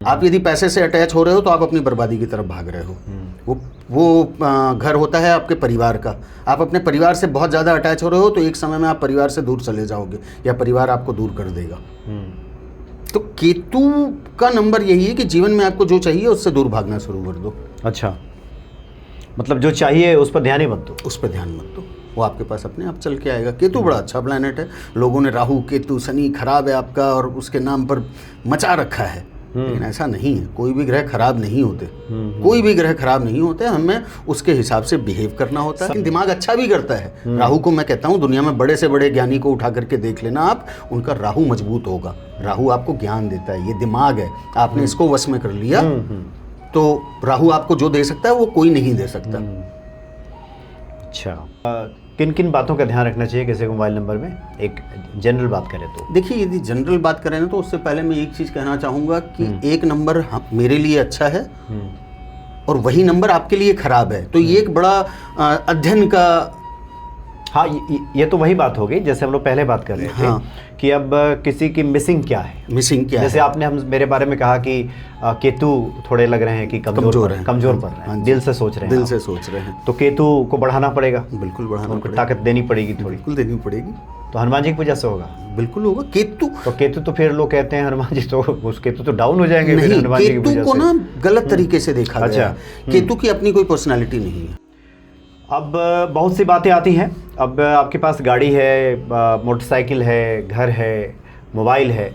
आप यदि पैसे से अटैच हो रहे हो तो आप अपनी बर्बादी की तरफ भाग रहे हो। वो घर होता है आपके परिवार का। आप अपने परिवार से बहुत ज़्यादा अटैच हो रहे हो तो एक समय में आप परिवार से दूर चले जाओगे या परिवार आपको दूर कर देगा। तो केतु का नंबर यही है कि जीवन में आपको जो चाहिए उससे दूर भागना शुरू कर दो। अच्छा, मतलब जो चाहिए उस पर ध्यान ही मत दो। उस पर ध्यान मत दो, वो आपके पास अपने आप चल के आएगा। केतु बड़ा अच्छा प्लैनेट है। लोगों ने राहु केतु शनि खराब है आपका और उसके नाम पर मचा रखा है, लेकिन ऐसा नहीं है। कोई भी ग्रह खराब नहीं होते, कोई भी ग्रह खराब नहीं होते। हमें उसके हिसाब से बिहेव करना होता है। दिमाग अच्छा भी करता है। राहु को मैं कहता हूँ दुनिया में बड़े से बड़े ज्ञानी को उठा करके देख लेना आप, उनका राहु मजबूत होगा। राहु आपको ज्ञान देता है, ये दिमाग है, आपने इसको वश में कर लिया तो राहु आपको जो दे सकता है वो कोई नहीं दे सकता। अच्छा, किन किन बातों का ध्यान रखना चाहिए किसी को मोबाइल नंबर में, एक जनरल बात करें तो? देखिए, यदि जनरल बात करें ना तो उससे पहले मैं एक चीज़ कहना चाहूँगा कि एक नंबर मेरे लिए अच्छा है और वही नंबर आपके लिए खराब है, तो ये एक बड़ा अध्ययन का। हाँ, ये तो वही बात हो गई जैसे हम लोग पहले बात कर रहे थे। हाँ। कि अब किसी की मिसिंग क्या है, जैसे आपने हम मेरे बारे में कहा कि केतु थोड़े लग रहे हैं कि कमजोर पड़ रहे हैं, दिल से सोच रहे हैं, तो केतु को बढ़ाना पड़ेगा। बिल्कुल बढ़ाना उनको ताकत देनी पड़ेगी, थोड़ी बिल्कुल देनी पड़ेगी। तो हनुमान जी की पूजा से होगा? बिल्कुल होगा। केतु तो फिर लोग कहते हैं हनुमान जी तो उस केतु तो डाउन हो जाएंगे। नहीं, केतु को ना गलत तरीके से देखा गया है। केतु की अपनी कोई पर्सनैलिटी नहीं है। अब बहुत सी बातें आती हैं। अब आपके पास गाड़ी है, मोटरसाइकिल है, घर है, मोबाइल है,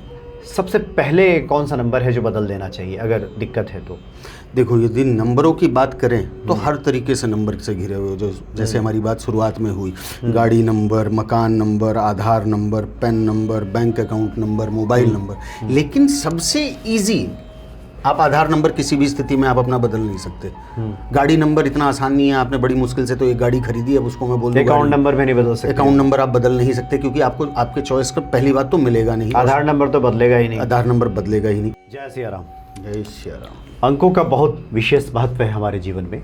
सबसे पहले कौन सा नंबर है जो बदल देना चाहिए अगर दिक्कत है तो? देखो, यदि नंबरों की बात करें तो हर तरीके से नंबर से घिरे हुए, जो जैसे हमारी बात शुरुआत में हुई, गाड़ी नंबर, मकान number, Aadhaar number, PAN number, bank account number, mobile number. लेकिन सबसे इजी, आप आधार नंबर किसी भी स्थिति में आप अपना बदल नहीं सकते। गाड़ी नंबर इतना आसान नहीं है, आपने बड़ी मुश्किल से तो एक गाड़ी खरीदी, अब उसको मैं बोल दूं अकाउंट नंबर भी नहीं बदल सकते। अकाउंट नंबर आप बदल नहीं सकते क्योंकि आपको आपके चॉइस का पहली बात तो मिलेगा नहीं। आधार नंबर तो बदलेगा ही नहीं। आधार नंबर बदलेगा ही नहीं। जय सिया राम। जय सिया राम। अंकों का बहुत विशेष महत्व है हमारे जीवन में।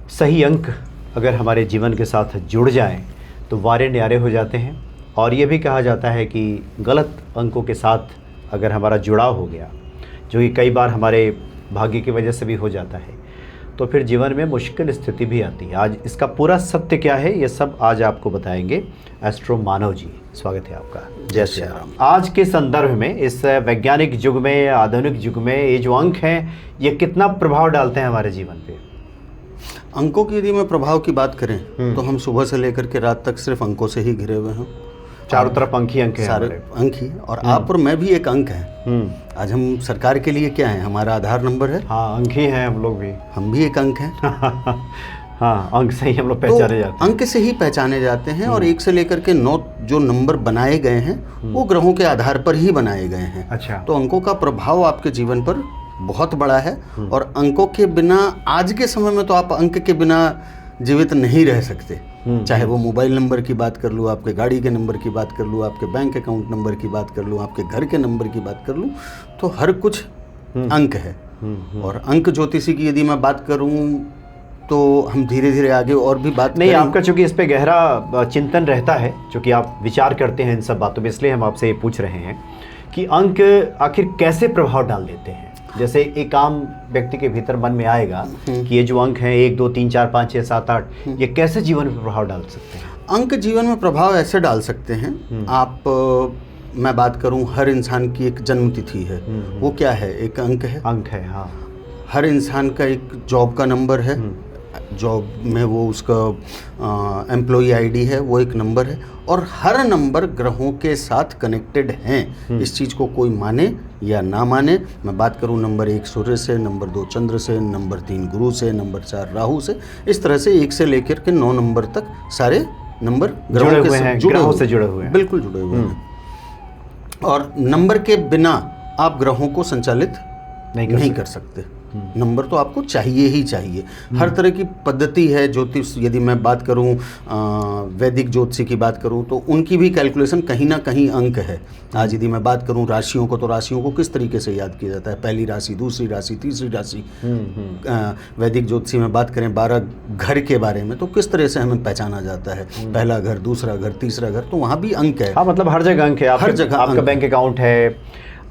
सही अंक अगर हमारे जीवन के साथ जुड़ जाएं तो वारे न्यारे हो जाते हैं। और ये भी कहा जाता है कि गलत अंकों के साथ अगर हमारा जुड़ाव हो गया, जो कि कई बार हमारे भाग्य की वजह से भी हो जाता है, तो फिर जीवन में मुश्किल स्थिति भी आती है। आज इसका पूरा सत्य क्या है ये सब आज आपको बताएंगे एस्ट्रो मानव जी। स्वागत है आपका। जय श्री राम। आज के संदर्भ में, इस वैज्ञानिक युग में, आधुनिक युग में, ये जो अंक हैं ये कितना प्रभाव डालते हैं हमारे जीवन पे? अंकों की यदि मैं प्रभाव की बात करें तो हम सुबह से लेकर के रात तक सिर्फ अंकों से ही घिरे हुए हैं। चारों तरफ अंक ही अंक है, सारे अंक ही। और आप और मैं भी एक अंक हैं। आज हम सरकार के लिए क्या है, हमारा आधार नंबर है। हाँ, अंक ही हैं हम लोग भी। हम भी एक अंक हैं। हाँ, अंक से ही हम लोग पहचाने जाते हैं। अंक से ही पहचाने जाते हैं। और 1 से लेकर के 9 जो नंबर बनाए गए हैं वो ग्रहों के आधार पर ही बनाए गए हैं। अच्छा। तो अंकों का प्रभाव आपके जीवन पर बहुत बड़ा है। और अंकों के बिना, आज के समय में तो आप अंक के बिना जीवित नहीं रह सकते। चाहे वो मोबाइल नंबर की बात कर लूँ, आपके गाड़ी के नंबर की बात कर लूँ, आपके बैंक अकाउंट नंबर की बात कर लूँ, आपके घर के नंबर की बात कर लूँ, तो हर कुछ अंक है। और अंक ज्योतिषी की यदि मैं बात करूँ तो हम धीरे धीरे आगे और भी बात नहीं, आपका चूंकि इस पे गहरा चिंतन रहता है, चूंकि आप विचार करते हैं इन सब बातों में, इसलिए हम आपसे ये पूछ रहे हैं कि अंक आखिर कैसे प्रभाव डाल देते हैं। जैसे एक आम व्यक्ति के भीतर मन में आएगा कि ये जो अंक हैं 1 2 3 4 5 6 7 8, ये कैसे जीवन में प्रभाव डाल सकते हैं? अंक जीवन में प्रभाव ऐसे डाल सकते हैं। आप मैं बात करूं, हर इंसान की एक जन्म तिथि है, वो क्या है, एक अंक है। अंक है, हाँ। हर इंसान का एक जॉब का नंबर है, जॉब में वो उसका एम्प्लॉई आईडी है, वो एक नंबर है। और हर नंबर ग्रहों के साथ कनेक्टेड हैं। इस चीज़ को कोई माने या ना माने, मैं बात करूं नंबर 1 सूर्य से, नंबर 2 चंद्र से, नंबर 3 गुरु से, नंबर 4 राहु से, इस तरह से 1 से लेकर के 9 नंबर तक सारे नंबर ग्रहों से जुड़े हुए हैं। बिल्कुल जुड़े हुए हैं। और नंबर के बिना आप ग्रहों को संचालित नहीं कर सकते। नंबर तो आपको चाहिए ही चाहिए। हर तरह की पद्धति है ज्योतिष, यदि मैं बात करूं वैदिक ज्योतिषी की बात करूं तो उनकी भी कैलकुलेशन कहीं ना कहीं अंक है। आज यदि मैं बात करूं राशियों को, तो राशियों को किस तरीके से याद किया जाता है, पहली राशि, दूसरी राशि, तीसरी राशि। वैदिक ज्योतिषी में बात करें 12 घर के बारे में, तो किस तरह से हमें पहचाना जाता है, पहला घर, दूसरा घर, तीसरा घर, तो वहाँ भी अंक है। हाँ, मतलब हर जगह अंक है। हर जगह आपका बैंक अकाउंट है,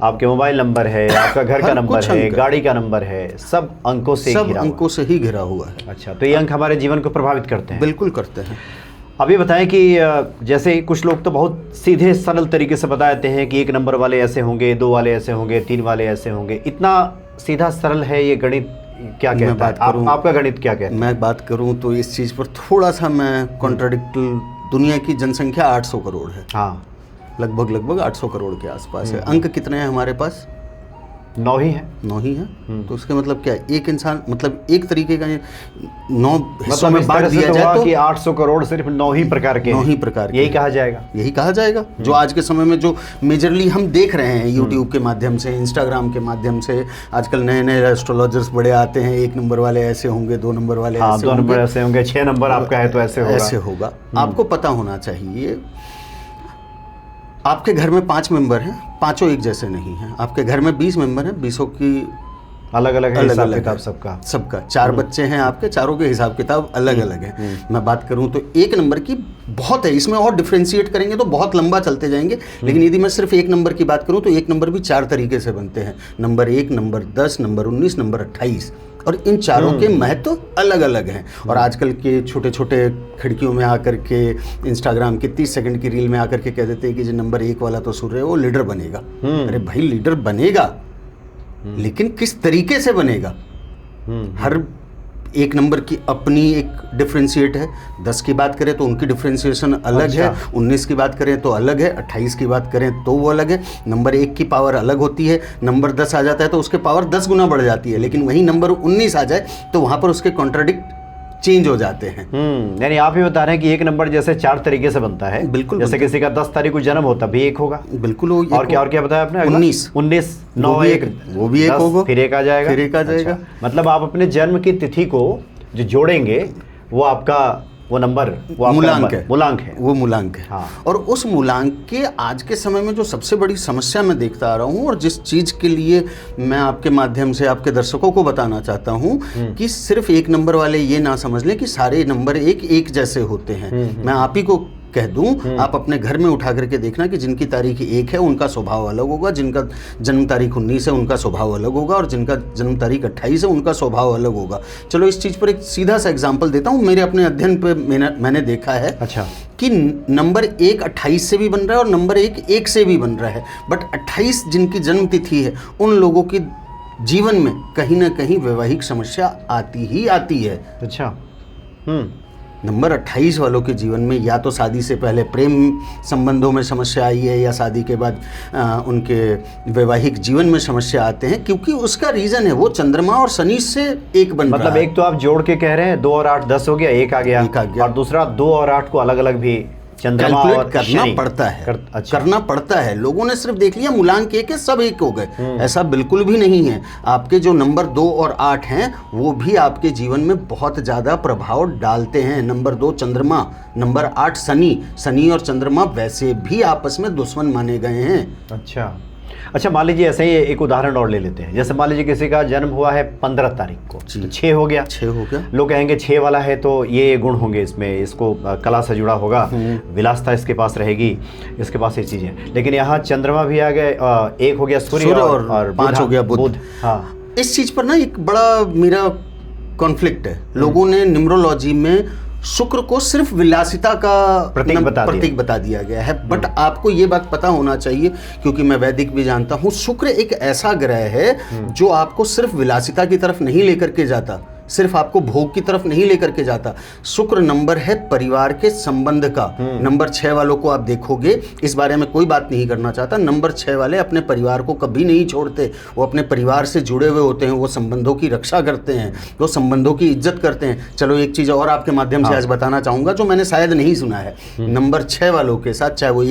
आपके मोबाइल नंबर है, आपका घर का हर नंबर कुछ है, अंक। गाड़ी का नंबर है, सब अंकों से सब घिरा हुआ अंकों से ही घिरा हुआ है। है। अच्छा, तो ये अंक हमारे जीवन को प्रभावित करते हैं। बिल्कुल करते हैं। अब ये बताएं कि जैसे कुछ लोग तो बहुत सीधे सरल तरीके से बता देते हैं कि 1 नंबर वाले ऐसे होंगे, 2 वाले ऐसे होंगे, 3 वाले ऐसे होंगे। इतना सीधा सरल है ये गणित? क्या मैं कहता बात है करूं- आपका गणित क्या कहता है? मैं बात करूं तो इस चीज़ पर थोड़ा सा मैं कॉन्ट्राडिक्ट, दुनिया की जनसंख्या 800 करोड़ है, हाँ, लगभग 800 करोड़ के आसपास है। अंक कितने हैं हमारे पास? 9 ही है। 9 ही है। तो उसके मतलब क्या है? एक इंसान, मतलब एक तरीके का 9 हिस्सों मतलब में इस बांट तरह से दिया तो जाए हुआ तो कि 800 करोड़ सिर्फ 9 ही प्रकार के 9 हैं। ही प्रकार के यही हैं। कहा जाएगा। यही कहा जाएगा। जो आज के समय में जो मेजरली हम देख रहे हैं यूट्यूब के माध्यम से, इंस्टाग्राम के माध्यम से, आजकल नए नए एस्ट्रोलॉजर्स बड़े आते हैं, 1 नंबर वाले ऐसे होंगे, 2 नंबर वाले हाँ, ऐसे 2 नंबर होंगे, ऐसे होंगे, 6 नंबर आपका है तो ऐसे होगा। ऐसे होगा। आपको पता होना चाहिए, आपके घर में 5 मेंबर हैं, पांचों एक जैसे नहीं हैं। आपके घर में 20 मेंबर हैं, 20 की अलग अलग है अलग हिसाब अलग किताब है। सबका। सबका 4 बच्चे हैं आपके, चारों के हिसाब किताब अलग अलग है। मैं बात करूं तो 1 नंबर की बहुत है, इसमें और डिफ्रेंशिएट करेंगे तो बहुत लंबा चलते जाएंगे, लेकिन यदि मैं सिर्फ 1 नंबर की बात करूं तो 1 नंबर भी 4 तरीके से बनते हैं। नंबर 1, नंबर 10, नंबर 19, नंबर 28, और इन चारों के महत्व अलग अलग हैं। और आजकल के छोटे छोटे खिड़कियों में आकर के, इंस्टाग्राम की 30 सेकंड की रील में आकर के कह देते हैं कि जो नंबर 1 वाला तो सूर्य है वो लीडर बनेगा। अरे भाई, लीडर बनेगा, लेकिन किस तरीके से बनेगा? हर 1 नंबर की अपनी एक डिफ्रेंशिएट है। 10 की बात करें तो उनकी डिफ्रेंशिएशन अलग है, 19 की बात करें तो अलग है, 28 की बात करें तो वो अलग है। नंबर 1 की पावर अलग होती है, नंबर 10 आ जाता है तो उसके पावर 10 गुना बढ़ जाती है, लेकिन वहीं नंबर 19 आ जाए तो वहाँ पर उसके कॉन्ट्राडिक्ट चेंज हो जाते हैं। यानी आप ही बता रहे हैं कि 1 नंबर जैसे 4 तरीके से बनता है। बिल्कुल जैसे किसी का 10 तारीख को जन्म होता भी 1 होगा। बिल्कुल। और क्या बताया आपने? 19 9 वो भी 1, वो भी 1 10, होगा, फिर 1 आ जाएगा। फिर 1 आ जाएगा। अच्छा, मतलब आप अपने जन्म की तिथि को जो जोड़ेंगे वो आपका वो नंबर, वो आपका मूलांक नंबर, है। मूलांक है। वो मूलांक है। हाँ। और उस मूलांक के आज के समय में जो सबसे बड़ी समस्या मैं देखता आ रहा हूँ, और जिस चीज़ के लिए मैं आपके माध्यम से आपके दर्शकों को बताना चाहता हूँ कि सिर्फ 1 नंबर वाले ये ना समझ लें कि सारे नंबर एक जैसे होते हैं। मैं आप ही को कह दूं, आप अपने घर में उठा करके देखना कि जिनकी तारीख 1 है उनका स्वभाव अलग होगा, जिनका जन्म तारीख 19 है उनका स्वभाव अलग होगा, और जिनका जन्म तारीख 28 है उनका स्वभाव अलग होगा। चलो इस चीज़ पर एक सीधा सा एग्जांपल देता हूँ। मेरे अपने अध्ययन पे मैंने देखा है अच्छा, कि नंबर 1 28 से भी बन रहा है और नंबर 1 से भी बन रहा है, बट 28 जिनकी जन्म तिथि है उन लोगों की जीवन में कहीं ना कहीं वैवाहिक समस्या आती ही आती है। अच्छा। नंबर 28 वालों के जीवन में या तो शादी से पहले प्रेम संबंधों में समस्या आई है, या शादी के बाद उनके वैवाहिक जीवन में समस्या आते हैं, क्योंकि उसका रीज़न है वो चंद्रमा और शनि से एक बन रहा मतलब है। एक तो आप जोड़ के कह रहे हैं 2 और 8 10 हो गया, 1 आ गया, एक आ गया। और दूसरा 2 और 8 को अलग अलग भी चंद्रमा और कैलकुलेट करना शनि पड़ता है। अच्छा। करना पड़ता है। लोगों ने सिर्फ देख लिया मूलांक 1 है सब 1 हो गए, ऐसा बिल्कुल भी नहीं है। आपके जो नंबर 2 और 8 हैं वो भी आपके जीवन में बहुत ज़्यादा प्रभाव डालते हैं। नंबर 2 चंद्रमा, नंबर 8 शनि और चंद्रमा वैसे भी आपस में दुश्मन माने गए हैं। अच्छा, मान लीजिए ऐसे ही एक उदाहरण और ले लेते हैं। जैसे मान लीजिए किसी का जन्म हुआ है 15 तारीख को, तो 6 हो गया। 6 हो गया। लोग कहेंगे 6 वाला है तो ये गुण होंगे इसमें, इसको कला से जुड़ा होगा, विलासता इसके पास रहेगी, इसके पास ये चीज़ें। लेकिन यहाँ चंद्रमा भी आ गए, 1 हो गया सूर्य और 5 हो गया बुध। हाँ, इस चीज़ पर ना एक बड़ा मेरा कॉन्फ्लिक्ट है। लोगों ने न्यूमरोलॉजी में शुक्र को सिर्फ विलासिता का प्रतीक बता दिया गया है, बट आपको ये बात पता होना चाहिए, क्योंकि मैं वैदिक भी जानता हूँ, शुक्र एक ऐसा ग्रह है जो आपको सिर्फ विलासिता की तरफ नहीं लेकर के जाता, सिर्फ आपको भोग की तरफ नहीं लेकर के जाता। शुक्र नंबर है परिवार के संबंध का। नंबर 6 वालों को आप देखोगे, इस बारे में कोई बात नहीं करना चाहता, नंबर 6 वाले अपने परिवार को कभी नहीं छोड़ते। वो अपने परिवार से जुड़े हुए होते हैं, वो संबंधों की रक्षा करते हैं, वो संबंधों की इज्जत करते हैं। चलो एक चीज़ और आपके माध्यम से आज बताना चाहूँगा जो मैंने शायद नहीं सुना है। नंबर 6 वालों के साथ, चाहे वो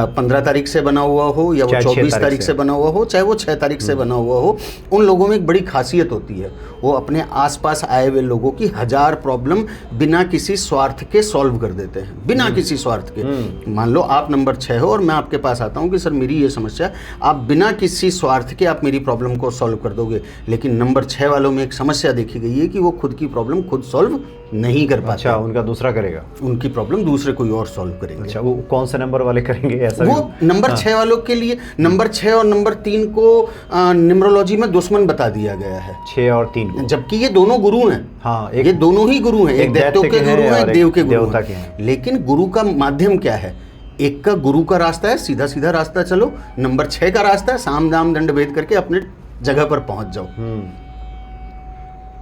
15 तारीख से बना हुआ हो, या वो 24 तारीख से बना हुआ हो, चाहे वो 6 तारीख से बना हुआ हो, उन लोगों में एक बड़ी खासियत होती है, वो अपने पास आए हुए लोगों की 1000 प्रॉब्लम बिना किसी स्वार्थ के सॉल्व कर देते हैं, बिना किसी स्वार्थ के। मान लो आप नंबर 6 हो और मैं आपके पास आता हूं कि सर मेरी ये समस्या, आप बिना किसी स्वार्थ के आप मेरी प्रॉब्लम को सॉल्व कर दोगे। लेकिन नंबर 6 वालों में एक समस्या देखी गई है कि वो खुद की प्रॉब्लम खुद सॉल्व नहीं कर पाते। अच्छा, उनका दूसरा करेगा, उनकी प्रॉब्लम दूसरे कोई और सॉल्व करेंगे। अच्छा, वो कौन सा नंबर वाले करेंगे ऐसा? वो नंबर 6 वालों के लिए, नंबर 6 और नंबर 3 को न्यूमरोलॉजी में दुश्मन बता दिया गया है, 6 और 3 को, जबकि ये दोनों गुरु हैं। हाँ, ये दोनों ही गुरु हैं, एक दैत्यों के गुरु हैं, एक देव के गुरु देवता के हैं। लेकिन गुरु का माध्यम क्या है? एक का गुरु का रास्ता है, सीधा सीधा रास्ता चलो। नंबर 6 का रास्ता है, साम दाम दंड भेद करके अपने जगह पर पहुंच जाओ।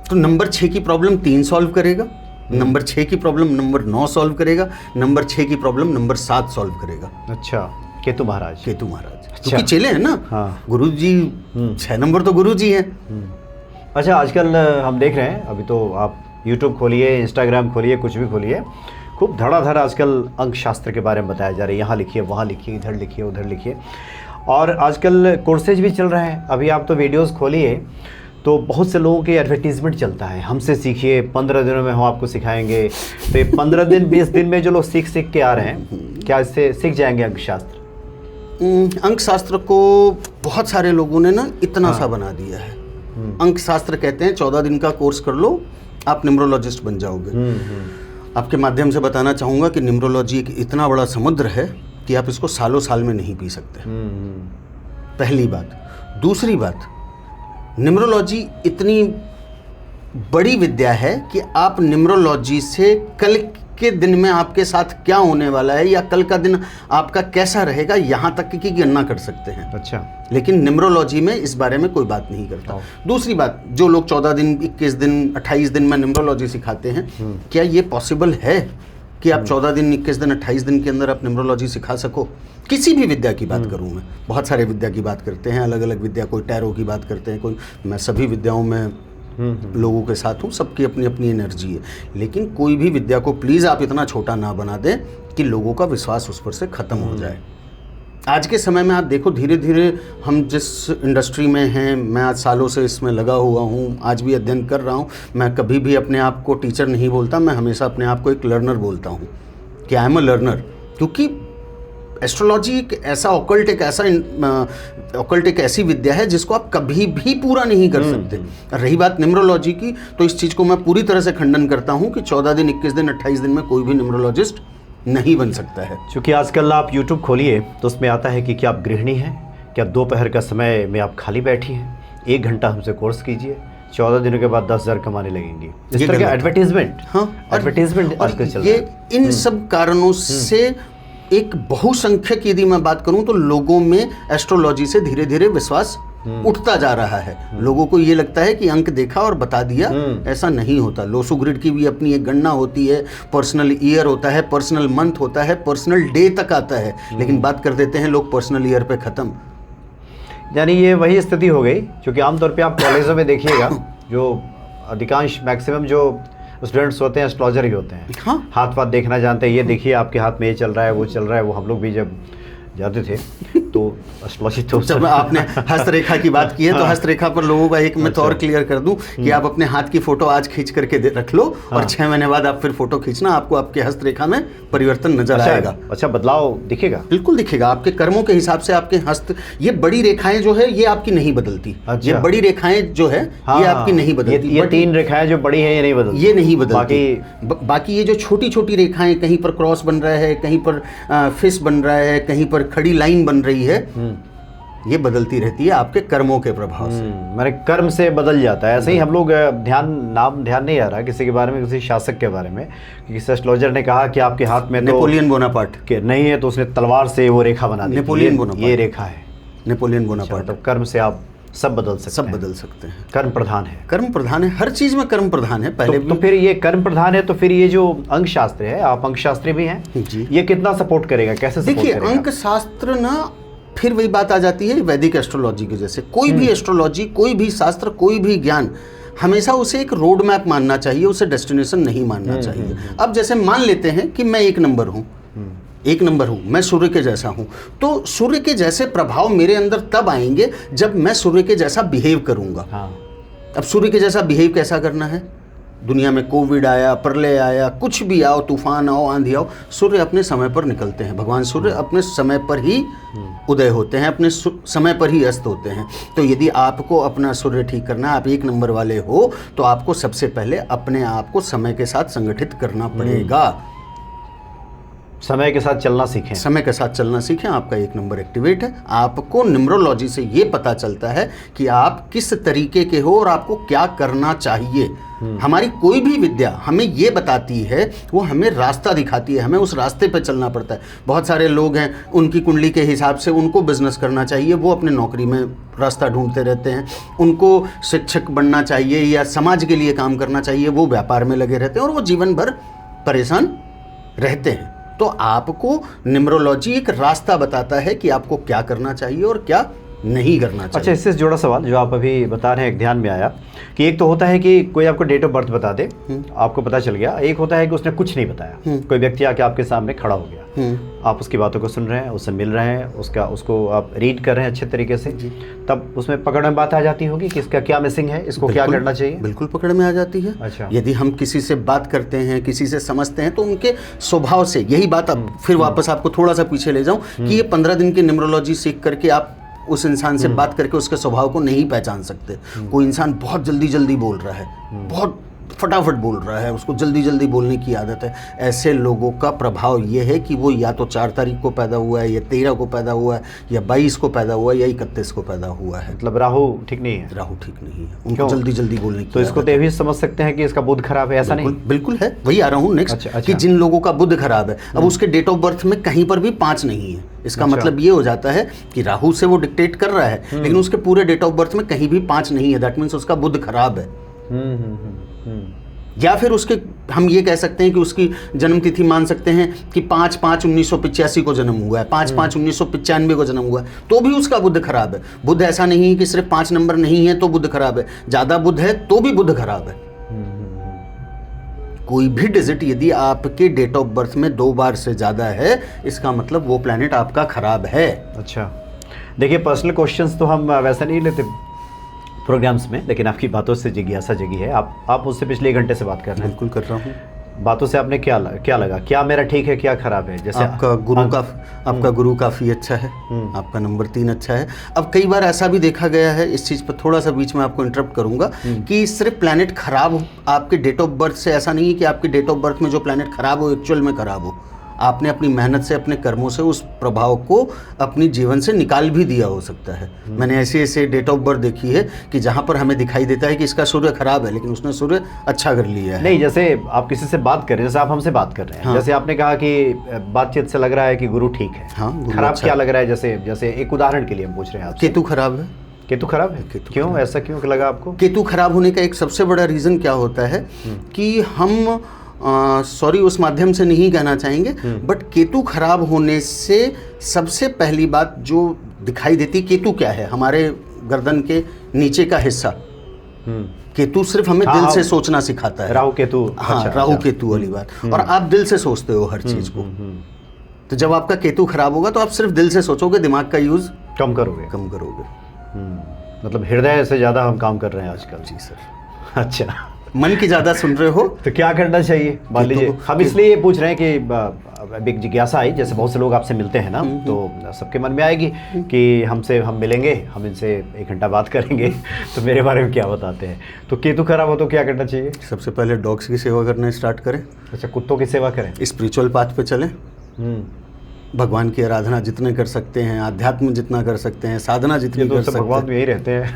तो नंबर 6 की प्रॉब्लम 3 सॉल्व करेगा, नंबर 6 की प्रॉब्लम नंबर 9 सॉल्व करेगा, नंबर 6 की प्रॉब्लम नंबर 7 सॉल्व करेगा। अच्छा, केतु महाराज। केतु महाराज अच्छा। क्योंकि चेले हैं ना। हाँ। गुरु जी 6 नंबर तो गुरु जी हैं। अच्छा, आजकल हम देख रहे हैं, अभी तो आप यूट्यूब खोलिए, इंस्टाग्राम खोलिए, कुछ भी खोलिए, खूब धड़ाधड़ आजकल अंक शास्त्र के बारे में बताया जा रहा है। यहाँ लिखिए, वहाँ लिखिए, इधर लिखिए, उधर लिखिए, और आजकल कोर्सेज भी चल रहे हैं। अभी आप तो वीडियोस खोलिए तो बहुत से लोगों के एडवर्टीजमेंट चलता है, हमसे सीखिए, 15 दिनों में हम आपको सिखाएंगे। तो ये 15 दिन 20 दिन में जो लोग सीख के आ रहे हैं, क्या इससे सीख जाएंगे अंक शास्त्र? अंक शास्त्र को बहुत सारे लोगों ने ना इतना सा बना दिया है। अंक शास्त्र कहते हैं 14 दिन का कोर्स कर लो, आप न्यूमरोलॉजिस्ट बन जाओगे। आपके माध्यम से बताना चाहूँगा कि न्यूमरोलॉजी एक इतना बड़ा समुद्र है कि आप इसको सालों साल में नहीं पी सकते। पहली बात। दूसरी बात, न्यूमरोलॉजी इतनी बड़ी विद्या है कि आप न्यूमरोलॉजी से कल के दिन में आपके साथ क्या होने वाला है या कल का दिन आपका कैसा रहेगा, यहाँ तक की गणना कर सकते हैं। अच्छा। लेकिन न्यूमरोलॉजी में इस बारे में कोई बात नहीं करता। दूसरी बात, जो लोग 14 दिन, 21 दिन, 28 दिन में न्यूमरोलॉजी सिखाते हैं, क्या ये पॉसिबल है कि आप 14 दिन, 21 दिन, 28 दिन के अंदर आप न्यूमरोलॉजी सिखा सको? किसी भी विद्या की बात करूं मैं, बहुत सारे विद्या की बात करते हैं, अलग अलग विद्या, कोई टैरो की बात करते हैं, कोई, मैं सभी विद्याओं में लोगों के साथ हूँ, सबकी अपनी अपनी एनर्जी है। लेकिन कोई भी विद्या को प्लीज़ आप इतना छोटा ना बना दें कि लोगों का विश्वास उस पर से ख़त्म हो जाए। आज के समय में आप देखो, धीरे धीरे हम जिस इंडस्ट्री में हैं, मैं आज सालों से इसमें लगा हुआ हूँ, आज भी अध्ययन कर रहा हूँ, मैं कभी भी अपने आप को टीचर नहीं बोलता, मैं हमेशा अपने आप को एक लर्नर बोलता हूँ कि आई एम अ लर्नर। क्योंकि एस्ट्रोलॉजी एक ऐसा ऑकल्ट, एक ऐसी विद्या है जिसको आप कभी भी पूरा नहीं कर सकते। रही बात न्यूमरोलॉजी की, तो इस चीज़ को मैं पूरी तरह से खंडन करता हूँ कि 14 दिन, 21 दिन, 28 दिन में कोई भी न्यूमरोलॉजिस्ट नहीं बन सकता है। क्योंकि आजकल आप YouTube खोलिए तो उसमें आता है कि क्या आप गृहिणी हैं, क्या दोपहर का समय में आप खाली बैठी हैं, 1 घंटा हमसे कोर्स कीजिए, 14 दिनों के बाद 10,000 कमाने लगेंगी। इस तरह का एडवर्टीजमेंट, एडवर्टीजमेंट आजकल चल रहा है। इन सब कारणों से एक बहुसंख्यक, यदि मैं बात करूं तो लोगों में एस्ट्रोलॉजी से धीरे धीरे विश्वास उठता जा रहा है। लोगों को ये लगता है कि अंक देखा और बता दिया, ऐसा नहीं होता। लोसो ग्रिड की भी अपनी एक गणना होती है, पर्सनल ईयर होता है, पर्सनल मंथ होता है, पर्सनल डे तक आता है, लेकिन बात कर देते हैं लोग पर्सनल ईयर पे ख़त्म। यानी ये वही स्थिति हो गई, क्योंकि आमतौर पे आप कॉलेजों में देखिएगा, जो अधिकांश मैक्सिमम जो स्टूडेंट्स होते हैं एस्ट्रोलॉजर ही होते हैं। हाँ। हाथ पाथ देखना जानते हैं, ये देखिए आपके हाथ में ये चल रहा है, वो चल रहा है। वो हम लोग भी जब जाते थे तो एस्ट्रोलॉजी तो जब आपने हस्तरेखा की बात की है तो हस्तरेखा पर लोगों का एक मैं और क्लियर कर दूं कि आप अपने हाथ की फोटो आज खींच करके रख लो और 6 महीने बाद आप फिर फोटो खींचना, आपको आपके हस्तरेखा में परिवर्तन नजर आएगा। अच्छा, बदलाव दिखेगा, बिल्कुल दिखेगा। आपके कर्मों के हिसाब से आपके हस्त, ये बड़ी रेखाएं जो है ये आपकी नहीं बदलती। ये बड़ी रेखाएं जो है ये आपकी नहीं बदलती। ये 3 रेखाएं जो बड़ी है ये नहीं बदलती, ये नहीं बदलती। बाकी ये जो छोटी छोटी रेखाएं, कहीं पर क्रॉस बन रहा है, कहीं पर फिश बन रहा है, कहीं पर खड़ी लाइन बन रही है, ये बदलती रहती है आपके कर्मों के प्रभाव से। मेरे कर्म से बदल जाता है। ऐसे ही हम लोग ध्यान नहीं आ रहा किसी के बारे में, किसी शासक के बारे में, किसी एस्ट्रोलॉजर ने कहा कि आपके हाथ में नेपोलियन बोनापार्ट के नहीं है, तो उसने तलवार से वो रेखा बना दी, नेपोलियन बोनापार्ट, ये रेखा है नेपोलियन बोनापार्ट। तो कर्म से आप सब बदल सकते हैं। कर्म प्रधान है, कर्म प्रधान है, हर चीज में कर्म प्रधान है। पहले तो फिर ये कर्म प्रधान है, तो फिर ये जो अंक शास्त्र है, आप अंक शास्त्री भी हैं जी, ये कितना सपोर्ट करेगा, कैसे सपोर्ट करेगा? देखिए, अंक शास्त्र ना, फिर वही बात आ जाती है वैदिक एस्ट्रोलॉजी के जैसे। कोई भी एस्ट्रोलॉजी, कोई भी शास्त्र, कोई भी ज्ञान, हमेशा उसे एक रोड मैप मानना चाहिए, उसे डेस्टिनेशन नहीं मानना चाहिए। अब जैसे मान लेते हैं कि मैं एक नंबर हूँ, मैं सूर्य के जैसा हूँ, तो सूर्य के जैसे प्रभाव मेरे अंदर तब आएंगे जब मैं सूर्य के जैसा बिहेव करूँगा। अब सूर्य के जैसा बिहेव कैसा करना है? दुनिया में कोविड आया, प्रलय आया, कुछ भी आओ, तूफान आओ, आंधी आओ, सूर्य अपने समय पर निकलते हैं। भगवान सूर्य अपने समय पर ही उदय होते हैं, अपने समय पर ही अस्त होते हैं। तो यदि आपको अपना सूर्य ठीक करना है, आप 1 नंबर वाले हो, तो आपको सबसे पहले अपने आप को समय के साथ संगठित करना पड़ेगा। समय के साथ चलना सीखें। समय के साथ चलना सीखें, आपका 1 नंबर एक्टिवेट है। आपको न्यूमरोलॉजी से ये पता चलता है कि आप किस तरीके के हो और आपको क्या करना चाहिए। हमारी कोई भी विद्या हमें ये बताती है, वो हमें रास्ता दिखाती है, हमें उस रास्ते पे चलना पड़ता है। बहुत सारे लोग हैं, उनकी कुंडली के हिसाब से उनको बिजनेस करना चाहिए, वो अपने नौकरी में रास्ता ढूंढते रहते हैं। उनको शिक्षक बनना चाहिए या समाज के लिए काम करना चाहिए, वो व्यापार में लगे रहते हैं और वो जीवन भर परेशान रहते हैं। तो आपको न्यूमरोलॉजी एक रास्ता बताता है कि आपको क्या करना चाहिए और क्या नहीं करना चाहिए। अच्छा, इससे जुड़ा सवाल जो आप अभी बता रहे हैं, एक ध्यान में आया कि एक तो होता है कि कोई आपको डेट ऑफ बर्थ बता दे, आपको पता चल गया। एक होता है कि उसने कुछ नहीं बताया, कोई व्यक्ति आके आपके सामने खड़ा हो गया, आप उसकी बातों को सुन रहे हैं, उससे मिल रहे हैं, उसको आप रीड कर रहे हैं अच्छे तरीके से, तब उसमें पकड़ में बात आ जाती होगी कि इसका क्या मिसिंग है, इसको क्या करना चाहिए। बिल्कुल पकड़ में आ जाती है। अच्छा, यदि हम किसी से बात करते हैं, किसी से समझते हैं, तो उनके स्वभाव से यही बात, अब फिर वापस आपको थोड़ा सा पीछे ले जाऊं कि ये 15 दिन की न्यूमरोलॉजी सीख करके आप उस इंसान से बात करके उसके स्वभाव को नहीं पहचान सकते। कोई इंसान बहुत जल्दी बोल रहा है, बहुत फटाफट बोल रहा है, उसको जल्दी बोलने की आदत है, ऐसे लोगों का प्रभाव ये है कि वो या तो 4 तारीख को पैदा हुआ है, या 13 को पैदा हुआ है, या 22 को पैदा हुआ है, या 31 को पैदा हुआ है। मतलब राहु ठीक नहीं है। राहु ठीक नहीं है, उनको जल्दी बोलने की। तो इसको तो ये भी समझ सकते हैं कि इसका बुध खराब है, ऐसा नहीं? बिल्कुल है, वही आ रहा हूँ नेक्स्ट। अच्छा। कि जिन लोगों का बुध खराब है, अब उसके डेट ऑफ बर्थ में कहीं पर भी 5 नहीं है, इसका मतलब ये हो जाता है कि राहु से वो डिक्टेट कर रहा है, लेकिन उसके पूरे डेट ऑफ बर्थ में कहीं भी 5 नहीं है, दैट मीन्स उसका बुध खराब है। या फिर उसके, हम ये कह सकते हैं कि उसकी जन्म तिथि मान सकते हैं कि 5/5/1985 को जन्म हुआ है, 5/5/1995 को जन्म हुआ है, तो भी उसका बुध खराब है। बुध ऐसा नहीं है कि सिर्फ 5 नंबर नहीं है तो बुध खराब है, ज़्यादा बुध है तो भी बुध खराब है। कोई भी डिजिट यदि आपके डेट ऑफ बर्थ में 2 बार से ज़्यादा है, इसका मतलब वो प्लैनेट आपका खराब है। अच्छा, देखिए पर्सनल क्वेश्चंस तो हम वैसा नहीं लेते प्रोग्राम्स में, लेकिन आपकी बातों से जिज्ञासा जगी है। आप मुझसे पिछले 1 घंटे से बात कर रहे हैं। बिल्कुल कर रहा हूँ। बातों से आपने क्या लगा, क्या मेरा ठीक है, क्या खराब है? जैसे आपका गुरु काफ़ी अच्छा है, आपका नंबर 3 अच्छा है। अब कई बार ऐसा भी देखा गया है, इस चीज़ पर थोड़ा सा बीच में आपको इंटरप्ट करूंगा, कि सिर्फ प्लैनेट खराब आपके डेट ऑफ बर्थ से ऐसा नहीं है कि आपके डेट ऑफ बर्थ में जो प्लैनेट खराब हो एक्चुअल में खराब हो। आपने अपनी मेहनत से, अपने कर्मों से उस प्रभाव को अपनी जीवन से निकाल भी दिया हो सकता है। मैंने ऐसे डेट ऑफ बर्थ देखी है कि जहाँ पर हमें दिखाई देता है कि इसका सूर्य खराब है, लेकिन उसने सूर्य अच्छा कर लिया है। नहीं, जैसे आप किसी से बात कर रहे हैं, जैसे आप हमसे बात कर रहे हैं, हाँ। जैसे आपने कहा कि बातचीत से लग रहा है कि गुरु ठीक है, हाँ, खराब अच्छा क्या लग रहा है? जैसे एक उदाहरण के लिए हम पूछ रहे हैं आपसे। केतु खराब है। केतु खराब है? क्यों, ऐसा क्यों लगा आपको? केतु खराब होने का एक सबसे बड़ा रीज़न क्या होता है कि हम सॉरी उस माध्यम से नहीं कहना चाहेंगे, बट केतु खराब होने से सबसे पहली बात जो दिखाई देती, केतु क्या है? हमारे गर्दन के नीचे का हिस्सा। केतु सिर्फ हमें दिल से सोचना सिखाता है। राहु केतु। हाँ, राहु केतु वाली बात। और आप दिल से सोचते हो हर चीज को। तो जब आपका केतु खराब होगा तो आप सिर्फ दिल से सोचोगे, दिमाग का यूज कम करोगे। मतलब हृदय से ज्यादा हम काम कर रहे हैं आजकल। जी सर। अच्छा, मन की ज्यादा सुन रहे हो तो क्या करना चाहिए? मान लीजिए हम इसलिए ये पूछ रहे हैं कि एक जिज्ञासा आई, जैसे बहुत से लोग आपसे मिलते हैं ना, तो सबके मन में आएगी कि हम मिलेंगे, हम इनसे 1 घंटा बात करेंगे तो मेरे बारे में क्या बताते हैं। तो केतु खराब हो तो क्या करना चाहिए? सबसे पहले डॉग्स की सेवा करना स्टार्ट करें। अच्छा, कुत्तों की सेवा करें। स्पिरिचुअल पाथ पे चलें। भगवान की आराधना जितने कर सकते हैं, आध्यात्म जितना कर सकते हैं, साधना जितनी कर सकते हैं। भगवान तो यही रहते हैं।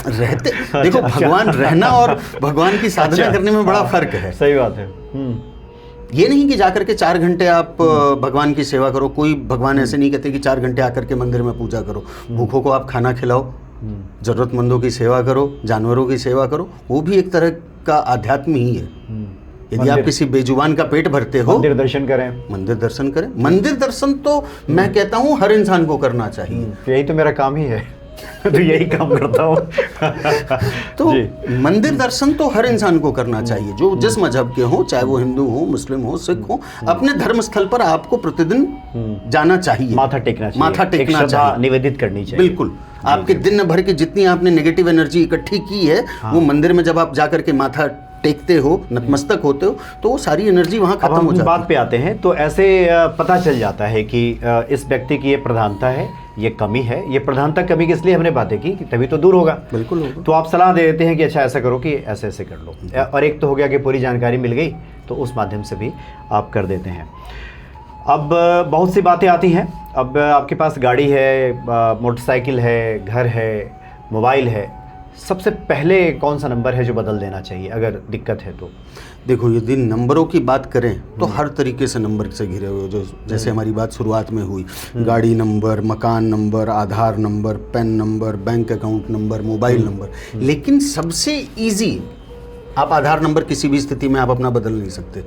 देखो, भगवान रहना और भगवान की साधना करने में बड़ा फर्क है। सही बात है। ये नहीं कि जाकर के 4 घंटे आप भगवान की सेवा करो। कोई भगवान ऐसे नहीं कहते कि 4 घंटे आकर के मंदिर में पूजा करो। भूखों को आप खाना खिलाओ, जरूरतमंदों की सेवा करो, जानवरों की सेवा करो, वो भी एक तरह का आध्यात्म ही है। यदि आप किसी बेजुबान का पेट भरते हो, मंदिर दर्शन करें। मंदिर दर्शन तो मैं कहता हूँ हर इंसान को करना चाहिए। यही तो मेरा काम ही है तो यही काम करता हूँ तो मंदिर दर्शन तो हर इंसान को करना चाहिए, जो जिस मजहब के हो, चाहे वो हिंदू हो, मुस्लिम हो, सिख हो। अपने धर्म स्थल पर आपको प्रतिदिन जाना चाहिए, माथा टेकना चाहिए, निवेदित करनी चाहिए। बिल्कुल। आपके दिन भर की जितनी आपने नेगेटिव एनर्जी इकट्ठी की है, वो मंदिर में जब आप जाकर के माथा टेकते हो, नतमस्तक होते हो, तो वो सारी एनर्जी वहाँ खत्म हो जाती है। बात पे आते हैं तो ऐसे पता चल जाता है कि इस व्यक्ति की ये प्रधानता है, ये कमी है, ये प्रधानता कमी की इसलिए हमने बातें की कि तभी तो दूर होगा। बिल्कुल होगा। तो आप सलाह दे देते हैं कि अच्छा ऐसा करो कि ऐसे ऐसे कर लो, और एक तो हो गया कि पूरी जानकारी मिल गई तो उस माध्यम से भी आप कर देते हैं। अब बहुत सी बातें आती हैं, अब आपके पास गाड़ी है, मोटरसाइकिल है, घर है, मोबाइल है, सबसे पहले कौन सा नंबर है जो बदल देना चाहिए अगर दिक्कत है तो? देखो, यदि नंबरों की बात करें तो हर तरीके से नंबर से घिरे हुए, जो जैसे हमारी बात शुरुआत में हुई, गाड़ी नंबर, मकान number, Aadhaar number, PAN number, bank account number, mobile number, लेकिन सबसे इजी, आप आधार नंबर किसी भी स्थिति में आप अपना बदल नहीं सकते।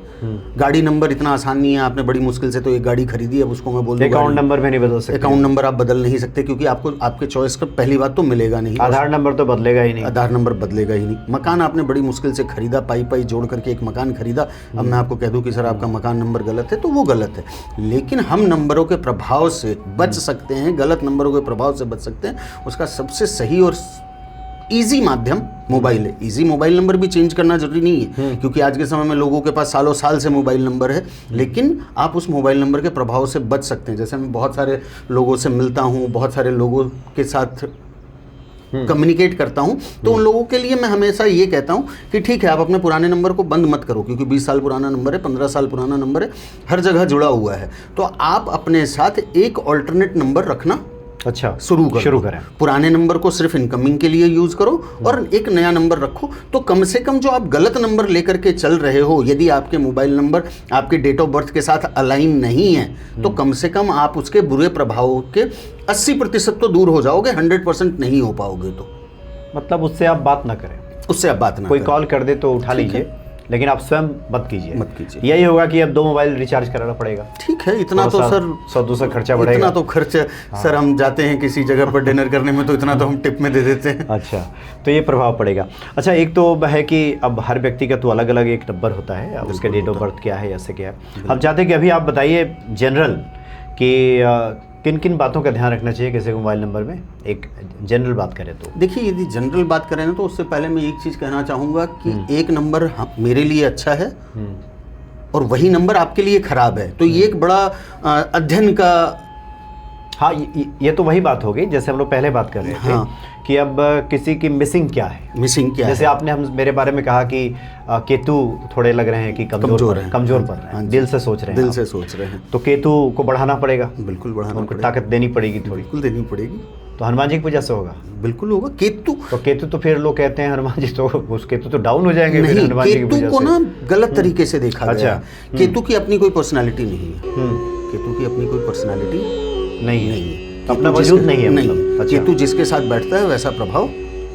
गाड़ी नंबर इतना आसान नहीं है, आपने बड़ी मुश्किल से तो एक गाड़ी खरीदी, अब उसको मैं बोल दूं अकाउंट नंबर में नहीं बदल सकते। अकाउंट नंबर आप बदल नहीं सकते क्योंकि आपको आपके चॉइस का पहली बात तो मिलेगा नहीं। आधार नंबर तो बदलेगा ही नहीं। आधार नंबर बदलेगा ही नहीं। मकान आपने बड़ी मुश्किल से खरीदा, पाई जोड़ करके एक मकान खरीदा, अब मैं आपको कह दूं कि सर आपका मकान नंबर गलत है, तो वो गलत है। लेकिन हम नंबरों के प्रभाव से बच सकते हैं, गलत नंबरों के प्रभाव से बच सकते हैं। उसका सबसे सही और इजी माध्यम मोबाइल है। इजी मोबाइल नंबर भी चेंज करना जरूरी नहीं है, क्योंकि आज के समय में लोगों के पास सालों साल से मोबाइल नंबर है, लेकिन आप उस मोबाइल नंबर के प्रभाव से बच सकते हैं। जैसे मैं बहुत सारे लोगों से मिलता हूँ, बहुत सारे लोगों के साथ कम्युनिकेट करता हूँ, तो उन लोगों के लिए मैं हमेशा ये कहता हूँ कि ठीक है, आप अपने पुराने नंबर को बंद मत करो, क्योंकि 20 साल पुराना नंबर है, 15 साल पुराना नंबर है, हर जगह जुड़ा हुआ है, तो आप अपने साथ एक ऑल्टरनेट नंबर रखना अच्छा शुरू करें। पुराने नंबर को सिर्फ इनकमिंग के लिए यूज करो और एक नया नंबर रखो। तो कम से कम जो आप गलत नंबर लेकर के चल रहे हो, यदि आपके मोबाइल नंबर आपके डेट ऑफ बर्थ के साथ अलाइन नहीं है, तो कम से कम आप उसके बुरे प्रभावों के 80% तो दूर हो जाओगे, 100% नहीं हो पाओगे। तो मतलब उससे आप बात ना करें, उससे आप बात ना कोई करें। कॉल कर दे तो उठा लीजिए, लेकिन आप स्वयं मत कीजिए। यही हाँ। होगा कि अब 2 मोबाइल रिचार्ज कराना पड़ेगा। ठीक है, इतना तो सर 100-200 खर्चा बढ़ेगा। इतना तो खर्च सर, हम जाते हैं किसी जगह पर डिनर करने में तो इतना तो हम टिप में दे देते हैं। अच्छा, तो ये प्रभाव पड़ेगा। अच्छा, एक तो है कि अब हर व्यक्ति का तो अलग अलग एक नंबर होता है, अब उसके डेट ऑफ बर्थ क्या है, ऐसे क्या है। हम चाहते हैं कि अभी आप बताइए जनरल कि किन किन बातों का ध्यान रखना चाहिए किसी मोबाइल नंबर में, एक जनरल बात करें तो? देखिए, यदि जनरल बात करें ना, तो उससे पहले मैं एक चीज़ कहना चाहूँगा कि एक नंबर मेरे लिए अच्छा है और वही नंबर आपके लिए खराब है, तो ये एक बड़ा अध्ययन का। हाँ, ये तो वही बात हो गई जैसे हम लोग पहले बात कर रहे थे। हाँ। कि अब किसी की मिसिंग क्या है, जैसे है? आपने मेरे बारे में कहा कि केतु थोड़े लग रहे हैं कि कमजोर पड़ रहे हैं, दिल से सोच रहे हैं, तो केतु को बढ़ाना पड़ेगा। बिल्कुल बढ़ाना उनको ताकत देनी पड़ेगी थोड़ी। बिल्कुल देनी पड़ेगी। तो हनुमान जी की पूजा से होगा? बिल्कुल होगा। केतु तो फिर लोग कहते हैं हनुमान जी तो उस केतु तो डाउन हो जाएंगे। नहीं, हनुमान जी की पूजा केतु को ना गलत तरीके से देखा गया है। केतु की अपनी कोई पर्सनालिटी नहीं है। केतु की अपनी कोई पर्सनालिटी नहीं है, अपना वजूद नहीं है। नहीं, केतु जिसके साथ बैठता है वैसा प्रभाव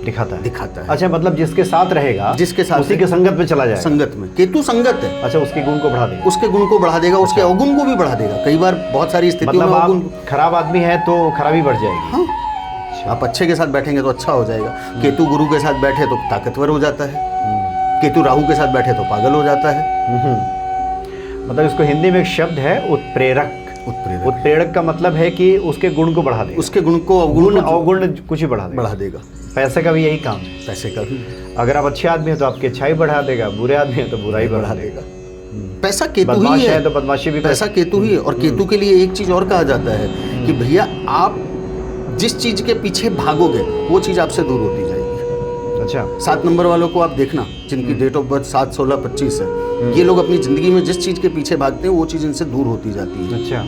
दिखाता है। अच्छा, मतलब जिसके साथ रहेगा, जिसके साथ उसी के संगत में चला जाएगा। संगत में केतु संगत है। अच्छा, उसके गुण को बढ़ा देगा। उसके गुण को बढ़ा देगा, उसके अवगुण को भी बढ़ा देगा। कई बार बहुत सारी स्थितियों में अवगुण, खराब आदमी है तो खराबी बढ़ जाएगी। हाँ, आप अच्छे के साथ बैठेंगे तो अच्छा हो जाएगा। केतु गुरु के साथ बैठे तो ताकतवर हो जाता है, केतु राहु के साथ बैठे तो पागल हो जाता है। मतलब इसको हिंदी में एक शब्द है उत्प्रेरक। उत्प्रेरक का मतलब है कि उसके गुण को बढ़ा देगा, उसके गुण को अवगुण कुछ ही बढ़ा देगा। पैसे का भी यही काम है। पैसे का भी, अगर आप अच्छे आदमी हैं तो आपकी अच्छाई बढ़ा देगा, बुरे आदमी हैं तो बुराई बढ़ा देगा। पैसा केतु ही है तो बदमाशी भी। पैसा केतु ही है। और केतु के लिए एक चीज और कहा जाता है कि भैया, आप जिस चीज के पीछे भागोगे वो चीज आपसे दूर होती जाएगी। अच्छा, 7 नंबर वालों को आप देखना, जिनकी डेट ऑफ बर्थ 7, 16, 25 है, ये लोग अपनी जिंदगी में जिस चीज के पीछे भागते हैं वो चीज इनसे दूर होती जाती है। अच्छा,